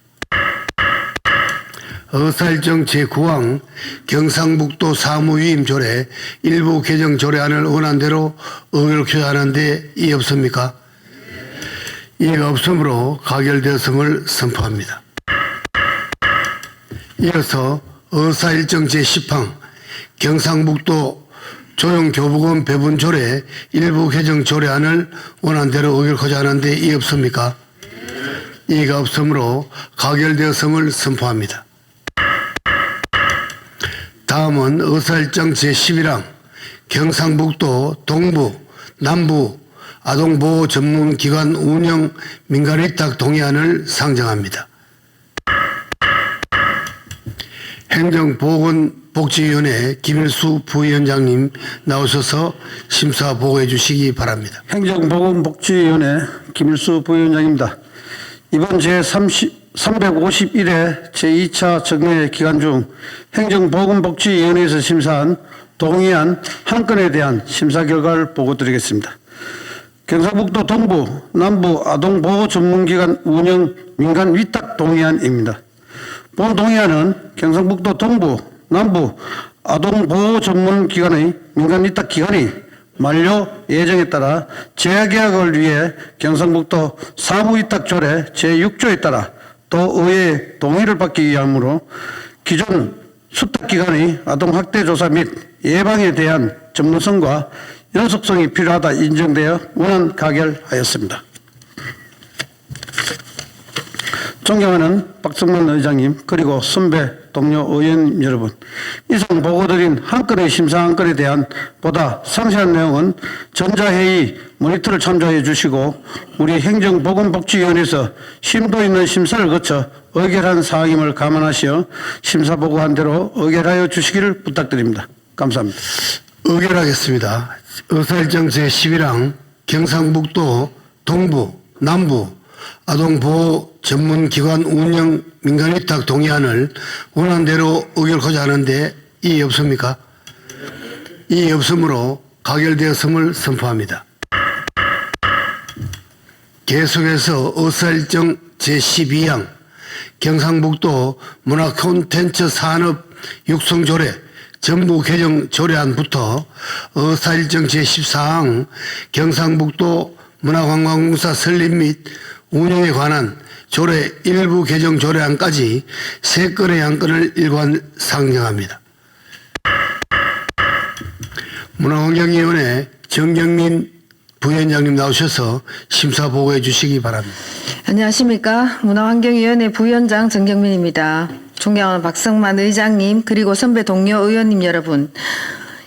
의사일정 제9항 경상북도 사무위임 조례 일부 개정 조례안을 원안대로 의결하고자 하는데 이의 없습니까? 이의가 없으므로 가결되었음을 선포합니다. 이어서 의사일정 제10항 경상북도 조용교부금 배분 조례 일부 개정 조례안을 원안대로 의결하고자 하는데 이의 없습니까? 이의가 없으므로 가결되었음을 선포합니다. 다음은 의사일정 제11항 경상북도 동부, 남부 아동보호 전문기관 운영 민간위탁 동의안을 상정합니다. 행정보건복지위원회 김일수 부위원장님 나오셔서 심사 보고해 주시기 바랍니다. 행정보건복지위원회 김일수 부위원장입니다. 이번 제351회 제2차 정례 기간 중 행정보건복지위원회에서 심사한 동의안 한 건에 대한 심사 결과를 보고드리겠습니다. 경상북도 동부, 남부 아동보호 전문기관 운영 민간 위탁 동의안입니다. 본 동의안은 경상북도 동부, 남부 아동보호 전문기관의 민간 위탁 기간이 만료 예정에 따라 재계약을 위해 경상북도 사무위탁조례 제6조에 따라 도의회의 동의를 받기 위함으로 기존 수탁기관의 아동학대조사 및 예방에 대한 전문성과 연속성이 필요하다 인정되어 원안 가결하였습니다. 존경하는 박성만 의장님 그리고 선배 동료 의원 여러분, 이상 보고드린 한 건의 심사 한 건에 대한 보다 상세한 내용은 전자회의 모니터를 참조해 주시고 우리 행정보건복지위원회에서 심도 있는 심사를 거쳐 의결한 사항임을 감안하시어 심사 보고한 대로 의결하여 주시기를 부탁드립니다. 감사합니다. 의결하겠습니다. 의사일정 제11항 경상북도 동부, 남부 아동보호 전문기관 운영 민간위탁 동의안을 원안대로 의결하고자 하는데 이의 없습니까? 이의 없으므로 가결되었음을 선포합니다. 계속해서 의사일정 제12항 경상북도 문화콘텐츠 산업 육성조례 전부 개정 조례안부터 의사일정 제14항 경상북도 문화관광공사 설립 및 운영에 관한 조례 일부 개정 조례안까지 3건의 안건을 일관 상정합니다. 문화환경위원회 정경민 부위원장님 나오셔서 심사 보고해 주시기 바랍니다. 안녕하십니까. 문화환경위원회 부위원장 정경민입니다. 존경하는 박성만 의장님 그리고 선배 동료 의원님 여러분,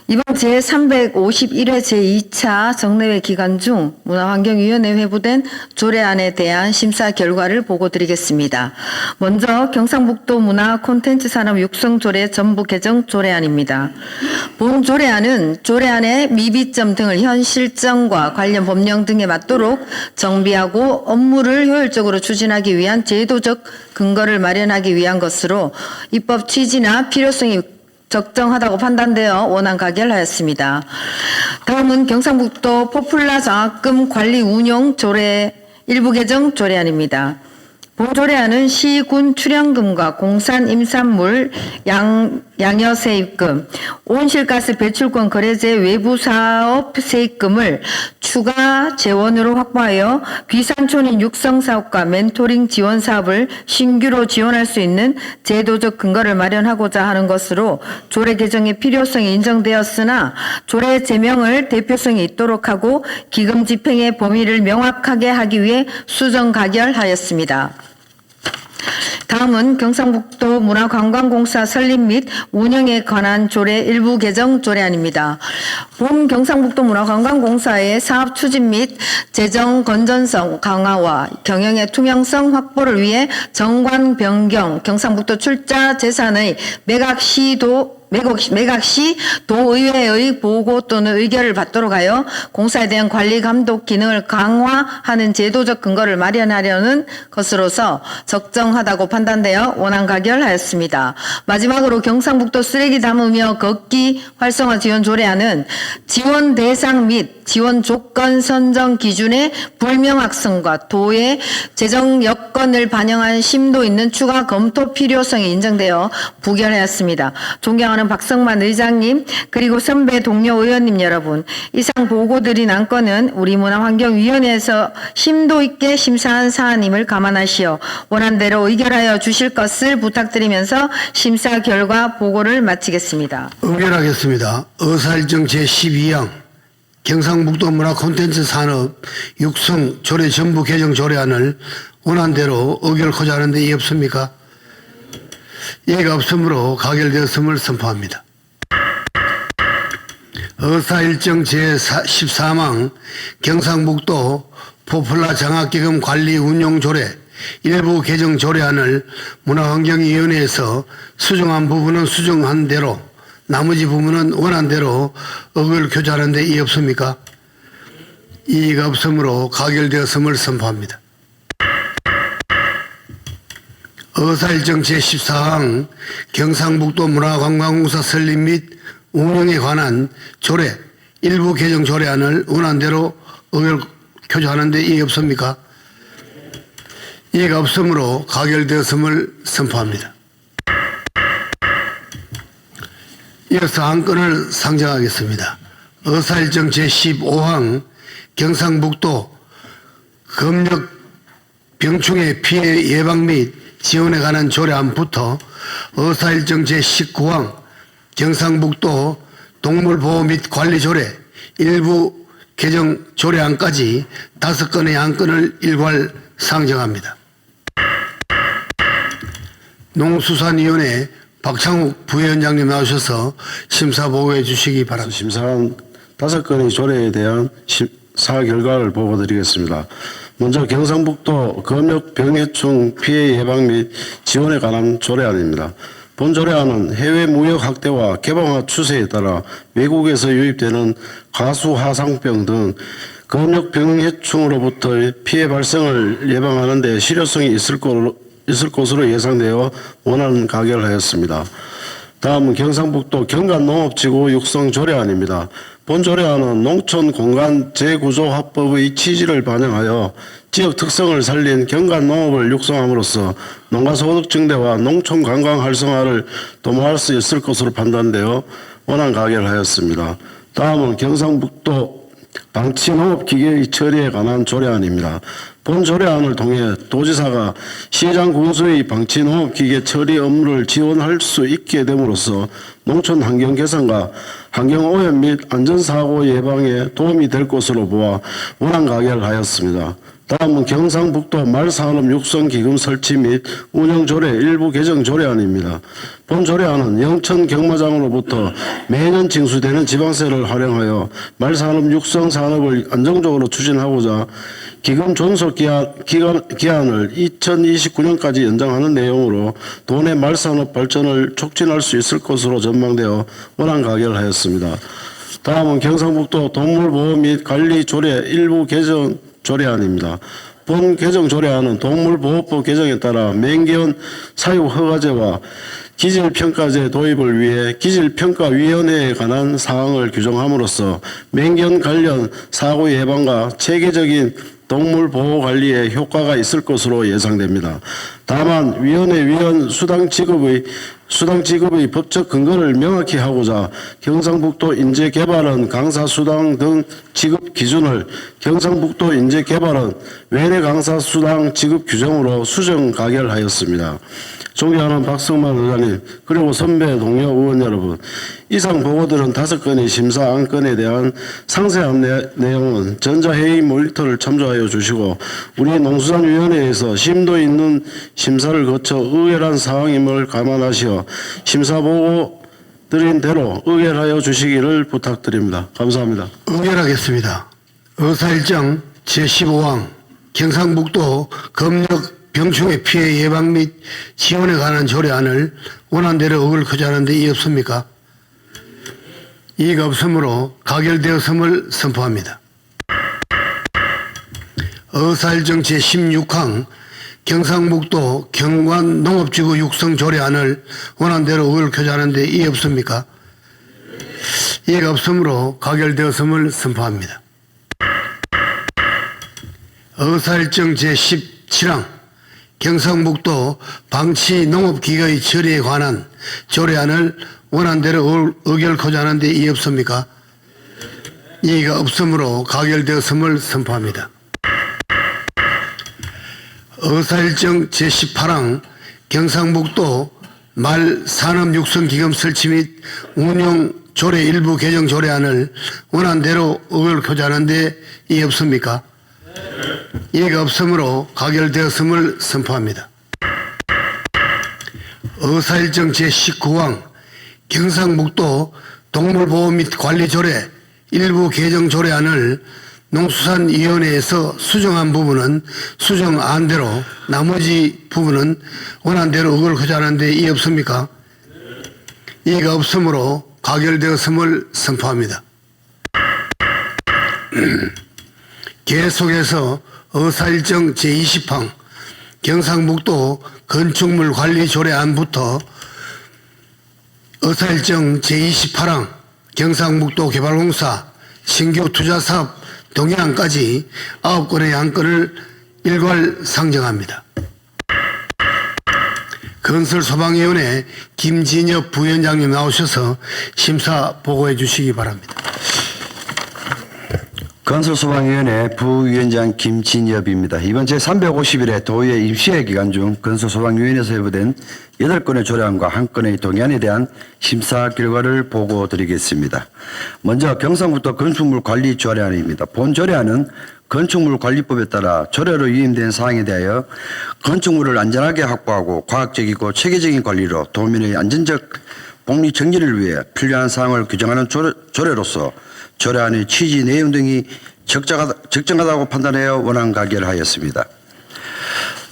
이번 제351회 제2차 정례회 기간 중 문화환경위원회 회부된 조례안에 대한 심사 결과를 보고드리겠습니다. 먼저 경상북도 문화콘텐츠산업 육성조례 전부 개정 조례안입니다. 본 조례안은 조례안의 미비점 등을 현 실정과 관련 법령 등에 맞도록 정비하고 업무를 효율적으로 추진하기 위한 제도적 근거를 마련하기 위한 것으로 입법 취지나 필요성이 적정하다고 판단되어 원안 가결하였습니다. 다음은 경상북도 포퓰라 장학금 관리 운용 조례 일부 개정 조례안입니다. 본 조례안은 시군 출연금과 공산 임산물 양여 세입금, 온실가스 배출권 거래제 외부 사업 세입금을 추가 재원으로 확보하여 귀산촌인 육성 사업과 멘토링 지원 사업을 신규로 지원할 수 있는 제도적 근거를 마련하고자 하는 것으로 조례 개정의 필요성이 인정되었으나 조례 제명을 대표성이 있도록 하고 기금 집행의 범위를 명확하게 하기 위해 수정 가결하였습니다. 다음은 경상북도 문화관광공사 설립 및 운영에 관한 조례 일부 개정 조례안입니다. 본 경상북도 문화관광공사의 사업 추진 및 재정 건전성 강화와 경영의 투명성 확보를 위해 정관 변경, 경상북도 출자 재산의 매각시 도의회의 보고 또는 의결을 받도록 하여 공사에 대한 관리 감독 기능을 강화하는 제도적 근거를 마련하려는 것으로서 적정하다고 판단되어 원안 가결하였습니다. 마지막으로 경상북도 쓰레기 담으며 걷기 활성화 지원 조례안은 지원 대상 및 지원 조건 선정 기준의 불명확성과 도의 재정 여건을 반영한 심도 있는 추가 검토 필요성이 인정되어 부결하였습니다. 존경하는 박성만 의장님 그리고 선배 동료 의원님 여러분, 이상 보고드린 안건은 우리 문화환경위원회에서 심도 있게 심사한 사안임을 감안하시어 원안대로 의결하여 주실 것을 부탁드리면서 심사 결과 보고를 마치겠습니다. 의결하겠습니다. 의사일정 제12항 경상북도 문화콘텐츠 산업 육성 조례 전부 개정 조례안을 원안대로 의결하고자 하는데 이의 없습니까? 예가 없으므로 가결되었음을 선포합니다. 의사일정 제13항 경상북도 포플라 장학기금 관리 운용 조례 일부 개정 조례안을 문화환경위원회에서 수정한 부분은 수정한 대로 나머지 부분은 원안대로 의결하는 데 이의 없습니까? 이의가 없으므로 가결되었음을 선포합니다. 의사일정 제14항 경상북도 문화관광공사 설립 및 운영에 관한 조례 일부 개정 조례안을 원안대로 의결하는 데 이의 없습니까? 이의가 없으므로 가결되었음을 선포합니다. 이어서 안건을 상정하겠습니다. 의사일정 제15항 경상북도 검역 병충해 피해 예방 및 지원에 관한 조례안부터 의사일정 제19항 경상북도 동물보호 및 관리 조례 일부 개정 조례안까지 5건의 안건을 일괄 상정합니다. 농수산위원회 박창욱 부위원장님 나오셔서 심사 보고해 주시기 바랍니다. 심사한 5건의 조례에 대한 심사 결과를 보고드리겠습니다. 먼저 경상북도 검역병해충 피해 예방 및 지원에 관한 조례안입니다. 본 조례안은 해외 무역 확대와 개방화 추세에 따라 외국에서 유입되는 가수화상병 등 검역병해충으로부터 피해 발생을 예방하는 데 실효성이 있을 것으로 예상되어 원안 가결하였습니다. 다음은 경상북도 경간농업지구 육성 조례안입니다. 본 조례안은 농촌 공간 재구조화법의 취지를 반영하여 지역 특성을 살린 경간농업을 육성함으로써 농가소득 증대와 농촌 관광 활성화를 도모할 수 있을 것으로 판단되어 원안 가결하였습니다. 다음은 경상북도 방치농업기계의 처리에 관한 조례안입니다. 본 조례안을 통해 도지사가 시장 군수의 방치농업기계 처리 업무를 지원할 수 있게 됨으로써 농촌 환경 개선과 환경오염 및 안전사고 예방에 도움이 될 것으로 보아 원안 가결하였습니다. 다음은 경상북도 말산업 육성기금 설치 및 운영조례 일부 개정 조례안입니다. 본 조례안은 영천 경마장으로부터 매년 징수되는 지방세를 활용하여 말산업 육성 산업을 안정적으로 추진하고자 기금 존속 기한을 2029년까지 연장하는 내용으로 도내 말산업 발전을 촉진할 수 있을 것으로 전망되어 원안 가결하였습니다. 다음은 경상북도 동물보호 및 관리 조례 일부 개정 조례안입니다. 본 개정 조례안은 동물보호법 개정에 따라 맹견 사육 허가제와 기질평가제 도입을 위해 기질평가위원회에 관한 사항을 규정함으로써 맹견 관련 사고 예방과 체계적인 동물 보호 관리에 효과가 있을 것으로 예상됩니다. 다만 위원회 위원 수당 지급의 법적 근거를 명확히 하고자 경상북도 인재개발원 강사수당 등 지급 기준을 경상북도 인재개발원 외래 강사수당 지급 규정으로 수정 가결하였습니다. 존경하는 박성만 의원님 그리고 선배 동료 의원 여러분, 이상 보고들은 5건의 심사 안건에 대한 상세한 내용은 전자회의 모니터를 참조하여 주시고 우리 농수산위원회에서 심도 있는 심사를 거쳐 의결한 사항임을 감안하시어 심사 보고 드린 대로 의결하여 주시기를 부탁드립니다. 감사합니다. 의결하겠습니다. 의사일정 제15항 경상북도 검역 병충해 피해 예방 및 지원에 관한 조례안을 원안대로 의결 거부하는 데 이의 없습니까? 이의가 없으므로 가결되었음을 선포합니다. 의사일정 제16항 경상북도 경관 농업지구 육성 조례안을 원안대로 의결 거부하는 데 이의 없습니까? 이의가 없으므로 가결되었음을 선포합니다. 의사일정 제17항 경상북도 방치 농업기계의 처리에 관한 조례안을 원안대로 의결 거부하는 데 이의 없습니까? 이의가 없으므로 가결되었음을 선포합니다. 의사일정 제18항 경상북도 말산업육성기금 설치 및 운영 조례 일부 개정 조례안을 원안대로 의결 거부하는 데 이의 없습니까? 이의가 없으므로 가결되었음을 선포합니다. 의사일정 제19항 경상북도 동물보호 및 관리조례 일부 개정 조례안을 농수산위원회에서 수정한 부분은 수정안대로 나머지 부분은 원안대로 의결 거부하는 데 이의 없습니까? 이의가 없으므로 가결되었음을 선포합니다. 계속해서 의사일정 제20항 경상북도 건축물 관리 조례안부터 의사일정 제28항 경상북도 개발공사 신규 투자사업 동의안까지 9건의 안건을 일괄 상정합니다. 건설소방위원회 김진엽 부위원장님 나오셔서 심사 보고해 주시기 바랍니다. 건설소방위원회 부위원장 김진엽입니다. 이번 제350일에 도의회 임시회 기간 중 건설소방위원회에서 회부된 8건의 조례안과 1건의 동의안에 대한 심사 결과를 보고드리겠습니다. 먼저 경상북도 건축물 관리 조례안입니다. 본 조례안은 건축물관리법에 따라 조례로 위임된 사항에 대하여 건축물을 안전하게 확보하고 과학적이고 체계적인 관리로 도민의 안전적 복리 정리를 위해 필요한 사항을 규정하는 조례로서 조례안의 취지 내용 등이 적정하다고 판단하여 원안 가결하였습니다.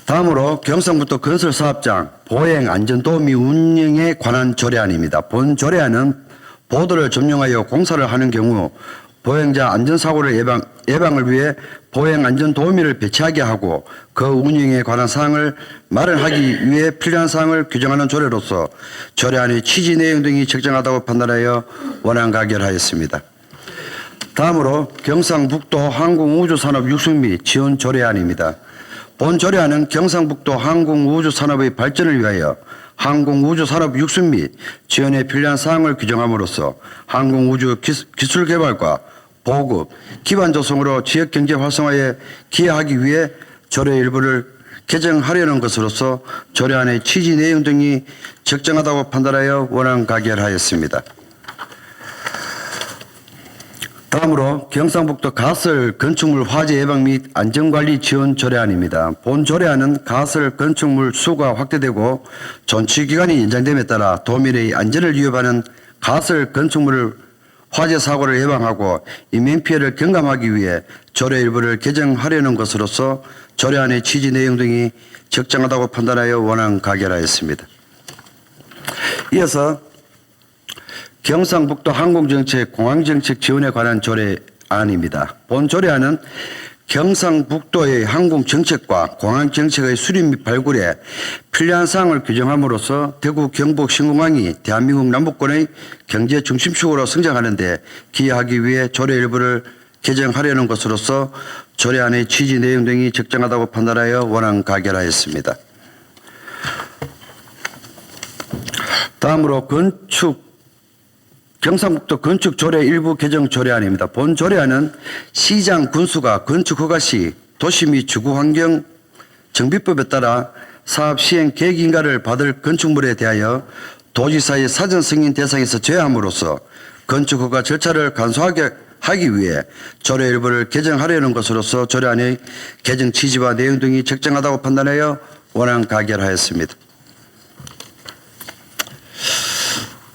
다음으로 경상북도 건설사업장 보행 안전도우미 운영에 관한 조례안입니다. 본 조례안은 보도를 점용하여 공사를 하는 경우 보행자 안전사고를 예방을 위해 보행 안전도우미를 배치하게 하고 그 운영에 관한 사항을 마련하기 위해 필요한 사항을 규정하는 조례로서 조례안의 취지 내용 등이 적정하다고 판단하여 원안 가결하였습니다. 다음으로 경상북도 항공우주산업 육성 및 지원 조례안입니다. 본 조례안은 경상북도 항공우주산업의 발전을 위하여 항공우주산업 육성 및 지원에 필요한 사항을 규정함으로써 항공우주 기술 개발과 보급, 기반 조성으로 지역경제 활성화에 기여하기 위해 조례 일부를 개정하려는 것으로서 조례안의 취지 내용 등이 적정하다고 판단하여 원안 가결하였습니다. 다음으로 경상북도 가설 건축물 화재 예방 및 안전관리 지원 조례안입니다. 본 조례안은 가설 건축물 수가 확대되고 존치기간이 연장됨에 따라 도민의 안전을 위협하는 가설 건축물 화재 사고를 예방하고 인명피해를 경감하기 위해 조례 일부를 개정하려는 것으로서 조례안의 취지 내용 등이 적정하다고 판단하여 원안 가결하였습니다. 이어서 경상북도 항공정책, 공항정책 지원에 관한 조례안입니다. 본 조례안은 경상북도의 항공정책과 공항정책의 수립 및 발굴에 필요한 사항을 규정함으로써 대구, 경북, 신공항이 대한민국 남북권의 경제 중심축으로 성장하는 데 기여하기 위해 조례 일부를 개정하려는 것으로서 조례안의 취지 내용 등이 적정하다고 판단하여 원안 가결하였습니다. 다음으로 경상북도 건축조례 일부 개정 조례안입니다. 본 조례안은 시장 군수가 건축 허가 시 도시 및 주거환경 정비법에 따라 사업 시행 계획 인가를 받을 건축물에 대하여 도지사의 사전 승인 대상에서 제외함으로써 건축 허가 절차를 간소하게 하기 위해 조례 일부를 개정하려는 것으로서 조례안의 개정 취지와 내용 등이 적정하다고 판단하여 원안 가결하였습니다.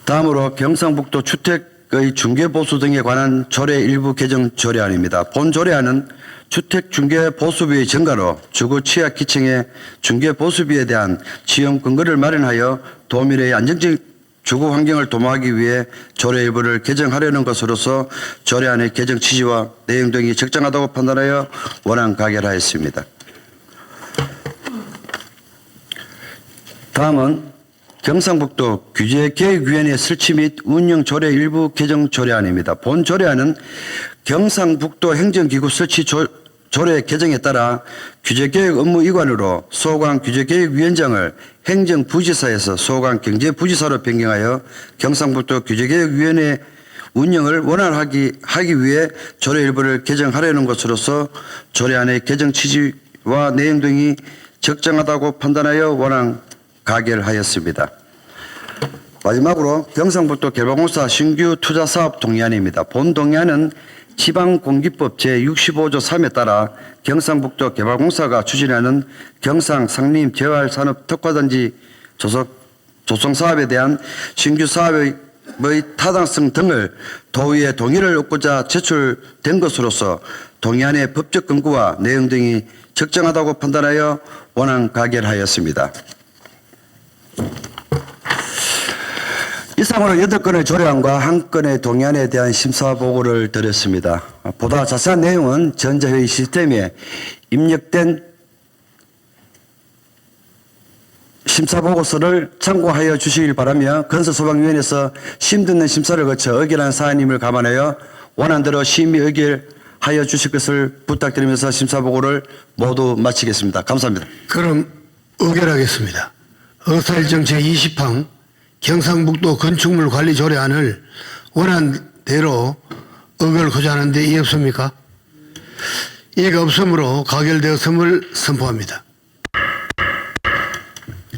다음으로 경상북도 주택의 중개보수 등에 관한 조례 일부 개정 조례안입니다. 본 조례안은 주택 중개보수비의 증가로 주거 취약기층의 중개보수비에 대한 지원 근거를 마련하여 도민의 안정적 주거 환경을 도모하기 위해 조례 일부를 개정하려는 것으로서 조례안의 개정 취지와 내용 등이 적정하다고 판단하여 원안 가결하였습니다. 다음은 경상북도 규제계획위원회 설치 및 운영 조례 일부 개정 조례안입니다. 본 조례안은 경상북도 행정기구 설치 조례 개정에 따라 규제계획 업무 이관으로 소강 규제계획위원장을 행정부지사에서 소강 경제부지사로 변경하여 경상북도 규제계획위원회 운영을 원활하게 하기 위해 조례 일부를 개정하려는 것으로서 조례안의 개정 취지와 내용 등이 적정하다고 판단하여 원안 가결하였습니다. 마지막으로 경상북도 개발공사 신규 투자사업 동의안입니다. 본 동의안은 지방공기법 제65조 3에 따라 경상북도 개발공사가 추진하는 경상상림 재활산업 특화단지 조성사업에 대한 신규 사업의 타당성 등을 도의의 동의를 얻고자 제출된 것으로서 동의안의 법적 근거와 내용 등이 적정하다고 판단하여 원안 가결하였습니다. 이상으로 8건의 조례안과 1건의 동의안에 대한 심사 보고를 드렸습니다. 보다 자세한 내용은 전자회의 시스템에 입력된 심사 보고서를 참고하여 주시길 바라며 건설소방위원회에서 심듣는 심사를 거쳐 의결한 사안임을 감안하여 원안대로 심의 의결하여 주실 것을 부탁드리면서 심사 보고를 모두 마치겠습니다. 감사합니다. 그럼 의결하겠습니다. 의사일정 제20항 경상북도 건축물 관리 조례안을 원안대로 의결하고자 하는데 이해 없습니까? 이해가 없으므로 가결되었음을 선포합니다.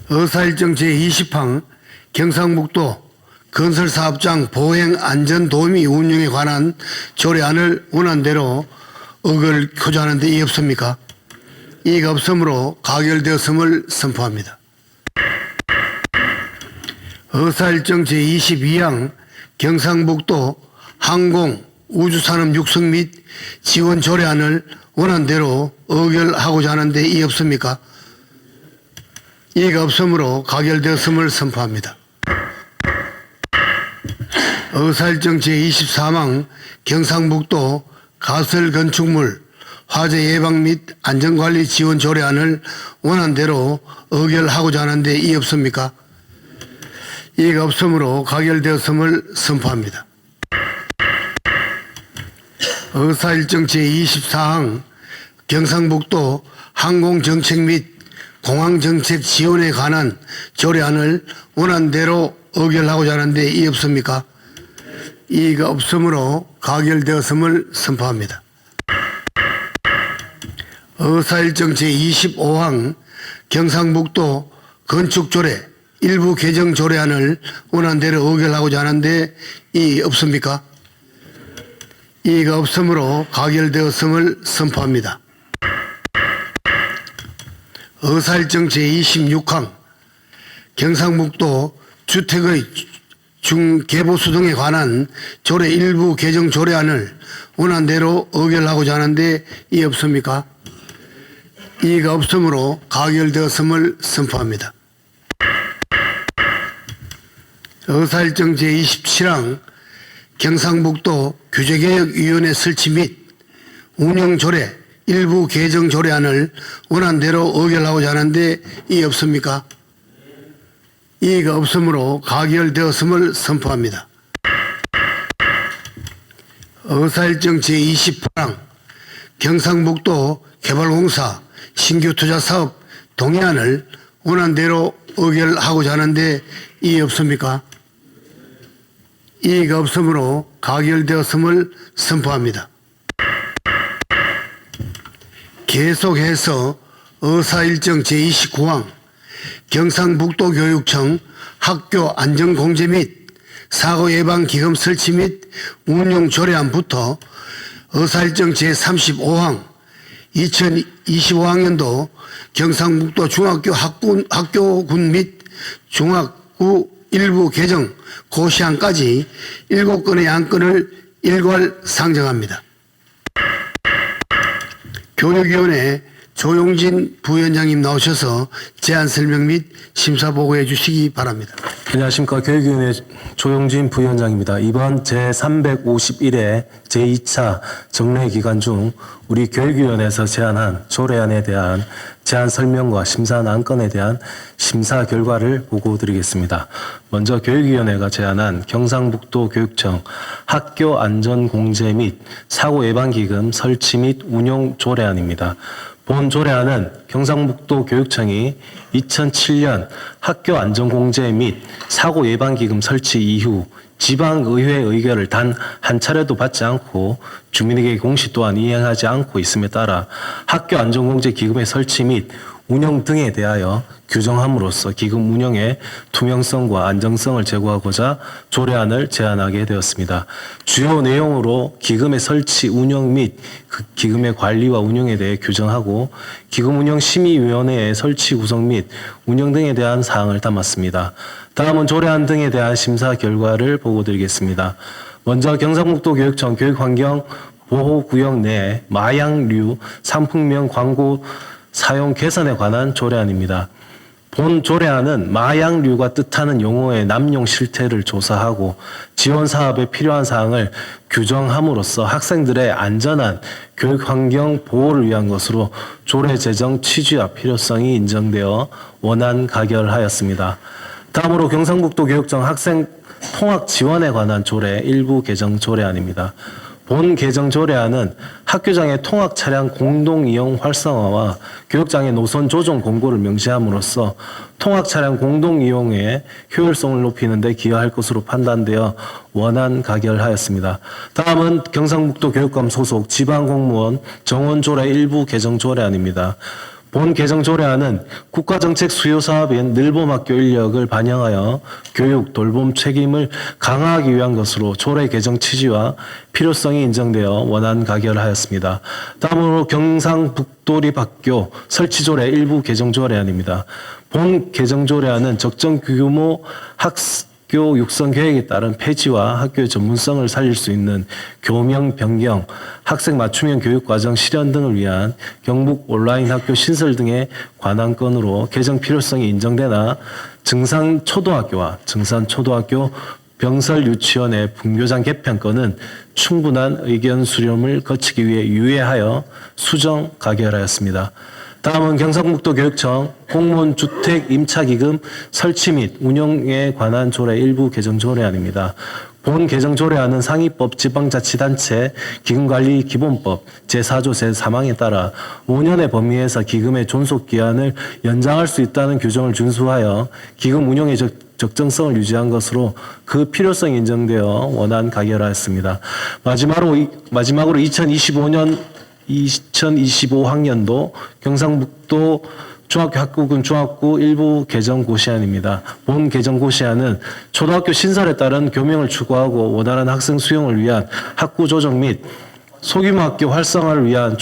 의사일정 제20항 경상북도 건설사업장 보행 안전 도우미 운영에 관한 조례안을 원안대로 의결하고자 하는데 이해 없습니까? 이해가 없으므로 가결되었음을 선포합니다. 의사일정 제22항 경상북도 항공 우주산업 육성 및 지원 조례안을 원안대로 의결하고자 하는데 이해 없습니까? 이해가 없으므로 가결되었음을 선포합니다. 의사일정 제24항 경상북도 가설건축물 화재 예방 및 안전관리 지원 조례안을 원안대로 의결하고자 하는데 이해 없습니까? 이해가 없으므로 가결되었음을 선포합니다. 의사일정 제24항 경상북도 항공정책 및 공항정책 지원에 관한 조례안을 원안대로 의결하고자 하는데 이해 없습니까? 이해가 없으므로 가결되었음을 선포합니다. 의사일정 제25항 경상북도 건축조례 일부 개정 조례안을 원안대로 의결하고자 하는데 이해 없습니까? 이해가 없으므로 가결되었음을 선포합니다. 의사일정 제26항 경상북도 주택의 중개보수 등에 관한 조례 일부 개정 조례안을 원안대로 의결하고자 하는데 이해 없습니까? 이해가 없으므로 가결되었음을 선포합니다. 의사일정 제27항 경상북도 규제개혁위원회 설치 및 운영조례 일부 개정 조례안을 원안대로 의결하고자 하는데 이해 없습니까? 이해가 없으므로 가결되었음을 선포합니다. 의사일정 제28항 경상북도 개발공사 신규 투자 사업 동의안을 원안대로 의결하고자 하는데 이의 없습니까? 이의가 없으므로 가결되었음을 선포합니다. 계속해서 의사일정 제29항 경상북도 교육청 학교 안전공제 및 사고예방기금 설치 및 운용 조례안부터 의사일정 제35항 2025학년도 경상북도 중학교 학교군 및 중학교 일부 개정 고시안까지 7건의 안건을 일괄 상정합니다. 교육위원회 조용진 부위원장님 나오셔서 제안 설명 및 심사 보고해 주시기 바랍니다. 안녕하십니까. 교육위원회 조용진 부위원장입니다. 이번 제351회 제2차 정례 기간 중 우리 교육위원회에서 제안한 조례안에 대한 제안 설명과 심사한 안건에 대한 심사 결과를 보고드리겠습니다. 먼저 교육위원회가 제안한 경상북도 교육청 학교 안전공제 및 사고예방기금 설치 및 운용 조례안입니다. 본 조례안은 경상북도 교육청이 2007년 학교 안전공제 및 사고예방기금 설치 이후 지방의회 의결을 단 한 차례도 받지 않고 주민에게 공시 또한 이행하지 않고 있음에 따라 학교 안전공제 기금의 설치 및 운영 등에 대하여 규정함으로써 기금 운영의 투명성과 안정성을 제고하고자 조례안을 제안하게 되었습니다. 주요 내용으로 기금의 설치, 운영 및 그 기금의 관리와 운영에 대해 규정하고 기금운영심의위원회의 설치 구성 및 운영 등에 대한 사항을 담았습니다. 다음은 조례안 등에 대한 심사 결과를 보고드리겠습니다. 먼저 경상북도 교육청 교육환경보호구역 내 마약류 상품명 광고 사용 개선에 관한 조례안입니다. 본 조례안은 마약류가 뜻하는 용어의 남용 실태를 조사하고 지원 사업에 필요한 사항을 규정함으로써 학생들의 안전한 교육 환경 보호를 위한 것으로 조례 제정 취지와 필요성이 인정되어 원안 가결하였습니다. 다음으로 경상북도 교육청 학생 통학 지원에 관한 조례 일부 개정 조례안입니다. 본 개정 조례안은 학교장의 통학 차량 공동 이용 활성화와 교육장의 노선 조정 공고를 명시함으로써 통학 차량 공동 이용의 효율성을 높이는 데 기여할 것으로 판단되어 원안 가결하였습니다. 다음은 경상북도 교육감 소속 지방공무원 정원 조례 일부 개정 조례안입니다. 본 개정 조례안은 국가정책 수요 사업인 늘봄학교 인력을 반영하여 교육, 돌봄 책임을 강화하기 위한 것으로 조례 개정 취지와 필요성이 인정되어 원안 가결하였습니다. 다음으로 경상북도립학교 설치조례 일부 개정 조례안입니다. 본 개정 조례안은 적정 규모 학교 육성 계획에 따른 폐지와 학교의 전문성을 살릴 수 있는 교명 변경, 학생 맞춤형 교육과정 실현 등을 위한 경북 온라인 학교 신설 등에 관한 건으로 개정 필요성이 인정되나 증산초등학교와 증산초등학교 병설 유치원의 분교장 개편 건은 충분한 의견 수렴을 거치기 위해 유예하여 수정 가결하였습니다. 다음은 경상북도 교육청 공무원 주택 임차기금 설치 및 운영에 관한 조례 일부 개정 조례안입니다. 본 개정 조례안은 상위법 지방자치단체 기금관리기본법 제4조 제3항에 따라 5년의 범위에서 기금의 존속기한을 연장할 수 있다는 규정을 준수하여 기금 운영의 적정성을 유지한 것으로 그 필요성이 인정되어 원안 가결하였습니다. 마지막으로 2025학년도 경상북도 중학교 학구군 중학교 일부 개정 고시안입니다. 본 개정 고시안은 초등학교 신설에 따른 교명을 추구하고 원활한 학생 수용을 위한 학구 조정 및 소규모 학교 활성화를 위한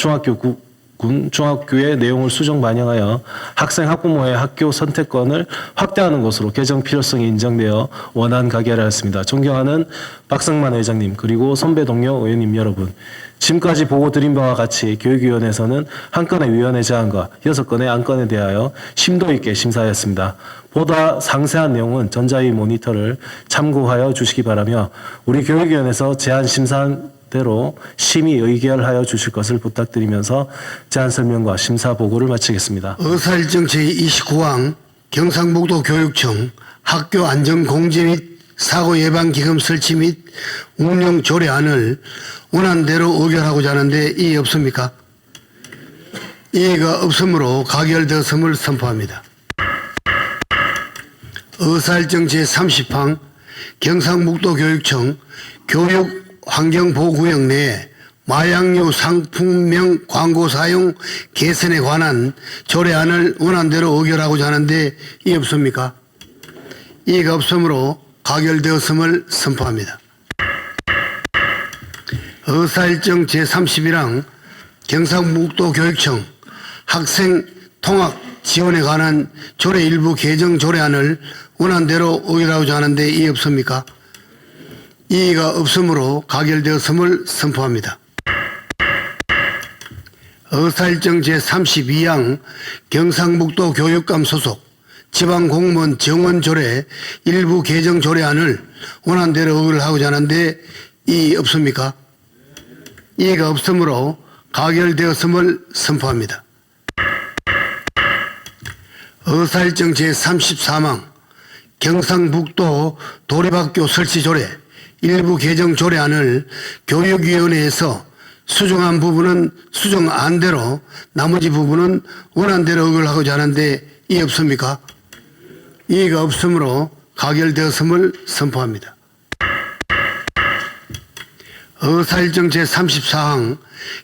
중학교의 내용을 수정 반영하여 학생 학부모의 학교 선택권을 확대하는 것으로 개정 필요성이 인정되어 원안 가결하였습니다. 존경하는 박성만 의장님 그리고 선배 동료 의원님 여러분, 지금까지 보고드린 바와 같이 교육위원회에서는 한 건의 위원회 제안과 6건의 안건에 대하여 심도 있게 심사하였습니다. 보다 상세한 내용은 전자위 모니터를 참고하여 주시기 바라며 우리 교육위원회에서 제안 심사한 대로 심의 의결하여 주실 것을 부탁드리면서 제안 설명과 심사 보고를 마치겠습니다. 의사일정 제29항 경상북도 교육청 학교 안전공제 및 사고 예방 기금 설치 및 운영 조례안을 원안대로 의결하고자 하는데 이의 없습니까? 이의가 없으므로 가결되었음을 선포합니다. 의사일정 제30항 경상북도 교육청 교육환경보호구역 내에 마약류 상품명 광고 사용 개선에 관한 조례안을 원안대로 의결하고자 하는데 이의 없습니까? 이의가 없으므로 가결되었음을 선포합니다. 의사일정 제31항 경상북도 교육청 학생 통학 지원에 관한 조례 일부 개정 조례안을 원안대로 의결하고자 하는데 이의 없습니까? 이의가 없으므로 가결되었음을 선포합니다. 의사일정 제32항 경상북도 교육감 소속 지방공무원 정원조례 일부 개정 조례안을 원안대로 의결하고자 하는데 이의 없습니까? 이의가 없으므로 가결되었음을 선포합니다. 의사일정 제34항 경상북도 도립학교 설치조례 일부 개정 조례안을 교육위원회에서 수정한 부분은 수정안대로 나머지 부분은 원안대로 의결하고자 하는데 이의 없습니까? 이의가 없으므로 가결되었음을 선포합니다. 의사일정 제34항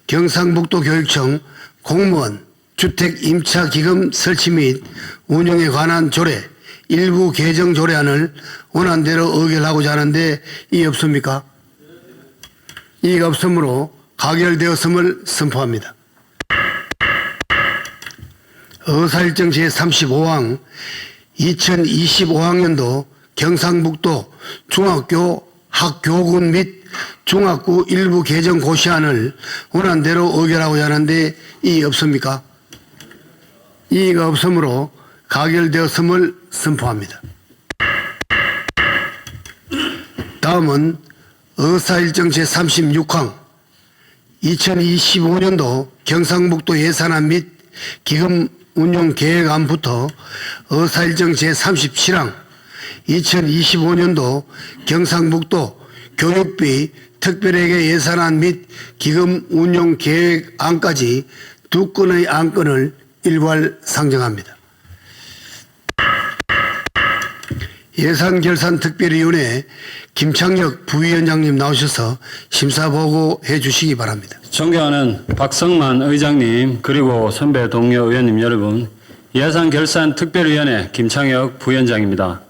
경상북도 교육청 공무원 주택 임차 기금 설치 및 운영에 관한 조례 일부 개정 조례안을 원안대로 의결하고자 하는데 이의 없습니까? 이의가 없으므로 가결되었음을 선포합니다. 의사일정 제35항 2025학년도 경상북도 중학교 학교군 및 중학교 일부 개정 고시안을 원안대로 의결하고자 하는데 이의 없습니까? 이의가 없으므로 가결되었음을 선포합니다. 다음은 의사일정 제36항 2025년도 경상북도 예산안 및 기금 운용 계획안부터 의사일정 제37항 2025년도 경상북도 교육비 특별회계 예산안 및 기금 운용 계획안까지 두 건의 안건을 일괄 상정합니다. 예산결산특별위원회 김창혁 부위원장님 나오셔서 심사보고해 주시기 바랍니다. 존경하는 박성만 의장님 그리고 선배 동료 의원님 여러분, 예산결산특별위원회 김창혁 부위원장입니다.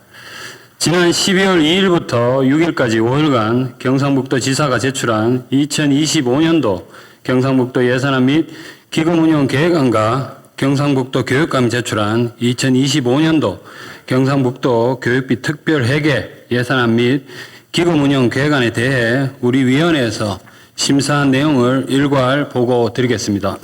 지난 12월 2일부터 6일까지 5일간 경상북도 지사가 제출한 2025년도 경상북도 예산안 및 기금운용계획안과 경상북도 교육감이 제출한 2025년도 경상북도 교육비 특별회계 예산안 및 기금운용계획안에 대해 우리 위원회에서 심사한 내용을 일괄 보고 드리겠습니다.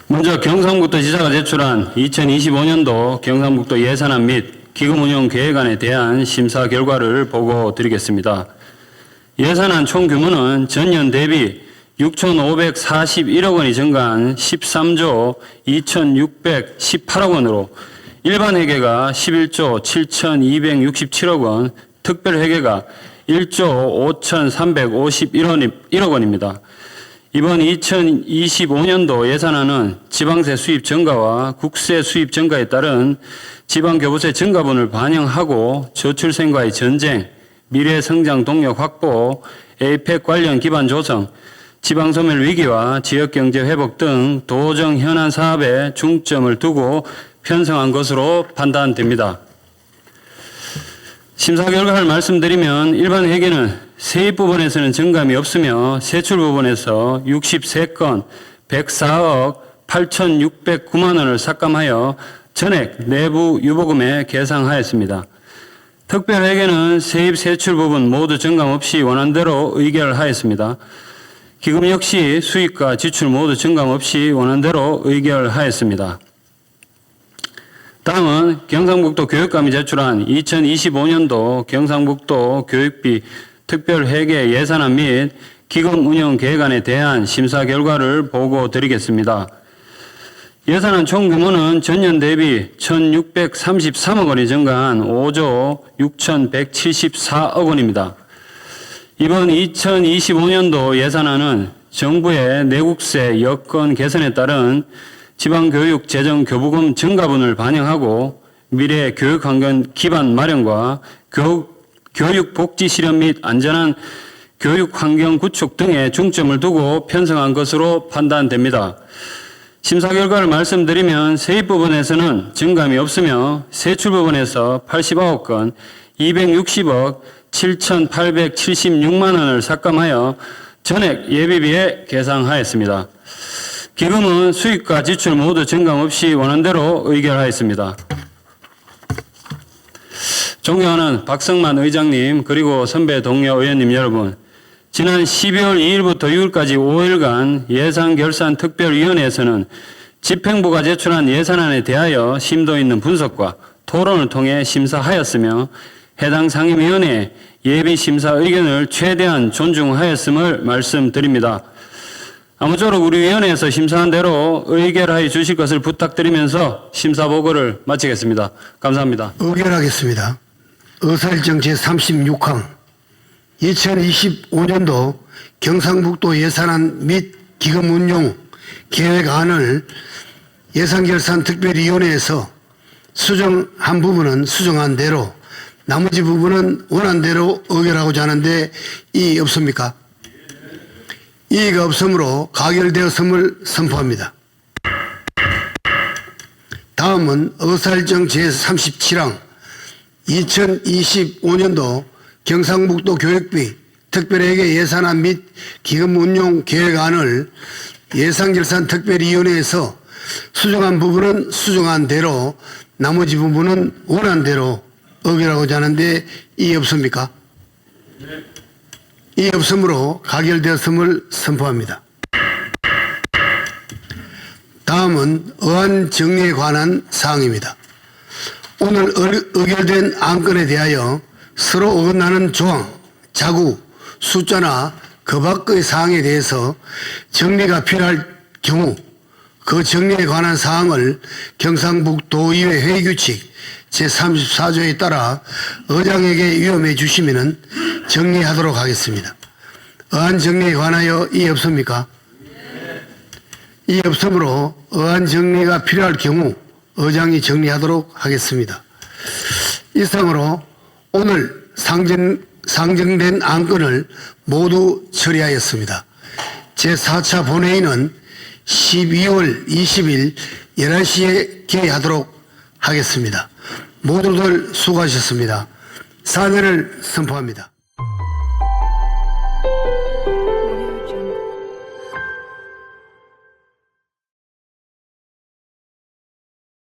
먼저 경상북도 지사가 제출한 2025년도 경상북도 예산안 및 기금운용계획안에 대한 심사 결과를 보고 드리겠습니다. 예산안 총 규모는 전년 대비 6,541억 원이 증가한 13조 2,618억 원으로 일반 회계가 11조 7,267억 원, 특별 회계가 1조 5,351억 원입니다. 이번 2025년도 예산안은 지방세 수입 증가와 국세 수입 증가에 따른 지방교부세 증가분을 반영하고 저출생과의 전쟁, 미래성장 동력 확보, 에이펙 관련 기반 조성, 지방소멸 위기와 지역경제 회복 등 도정 현안 사업에 중점을 두고 편성한 것으로 판단됩니다. 심사 결과를 말씀드리면 일반 회계는 세입 부분에서는 증감이 없으며 세출 부분에서 63건 104억 8,609만 원을 삭감하여 전액 내부 유보금에 계상하였습니다. 특별회계는 세입 세출 부분 모두 증감 없이 원안대로 의결하였습니다. 기금 역시 수입과 지출 모두 증감 없이 원안대로 의결하였습니다. 다음은 경상북도 교육감이 제출한 2025년도 경상북도 교육비 특별회계 예산안 및 기금 운용 계획안에 대한 심사 결과를 보고 드리겠습니다. 예산안 총 규모는 전년 대비 1,633억 원이 증가한 5조 6,174억 원입니다. 이번 2025년도 예산안은 정부의 내국세 여건 개선에 따른 지방교육 재정 교부금 증가분을 반영하고 미래 교육 환경 기반 마련과 교육 복지 실현 및 안전한 교육 환경 구축 등에 중점을 두고 편성한 것으로 판단됩니다. 심사 결과를 말씀드리면 세입 부분에서는 증감이 없으며 세출 부분에서 89건 260억 7,876만 원을 삭감하여 전액 예비비에 계상하였습니다. 기금은 수입과 지출 모두 증감 없이 원안대로 의결하였습니다. 존경하는 박성만 의장님 그리고 선배 동료 의원님 여러분, 지난 12월 2일부터 6일까지 5일간 예산결산특별위원회에서는 집행부가 제출한 예산안에 대하여 심도 있는 분석과 토론을 통해 심사하였으며 해당 상임위원회 예비심사 의견을 최대한 존중하였음을 말씀드립니다. 아무쪼록 우리 위원회에서 심사한 대로 의결하여 주실 것을 부탁드리면서 심사 보고를 마치겠습니다. 감사합니다. 의결하겠습니다. 의사일정 제36항 2025년도 경상북도 예산안 및 기금 운용 계획안을 예산결산특별위원회에서 수정한 부분은 수정한 대로 나머지 부분은 원안대로 의결하고자 하는데 이의 없습니까? 이의가 없으므로 가결되었음을 선포합니다. 다음은 의사일정 제37항 2025년도 경상북도 교육비 특별회계 예산안 및 기금 운용 계획안을 예산결산특별위원회에서 수정한 부분은 수정한 대로 나머지 부분은 원안대로 의결하고자 하는데 이의 없습니까? 이의 없으므로 가결되었음을 선포합니다. 다음은 의안 정리에 관한 사항입니다. 오늘 의결된 안건에 대하여 서로 어긋나는 조항, 자구, 숫자나 그 밖의 사항에 대해서 정리가 필요할 경우 그 정리에 관한 사항을 경상북도의회 회의규칙 제34조에 따라 의장에게 위임해 주시면 정리하도록 하겠습니다. 의안 정리에 관하여 이의 없습니까? 이의 없으므로 의안 정리가 필요할 경우 의장이 정리하도록 하겠습니다. 이상으로 오늘 상정된 안건을 모두 처리하였습니다. 제4차 본회의는 12월 20일 11시에 개의하도록 하겠습니다. 모두들 수고하셨습니다. 사퇴를 선포합니다.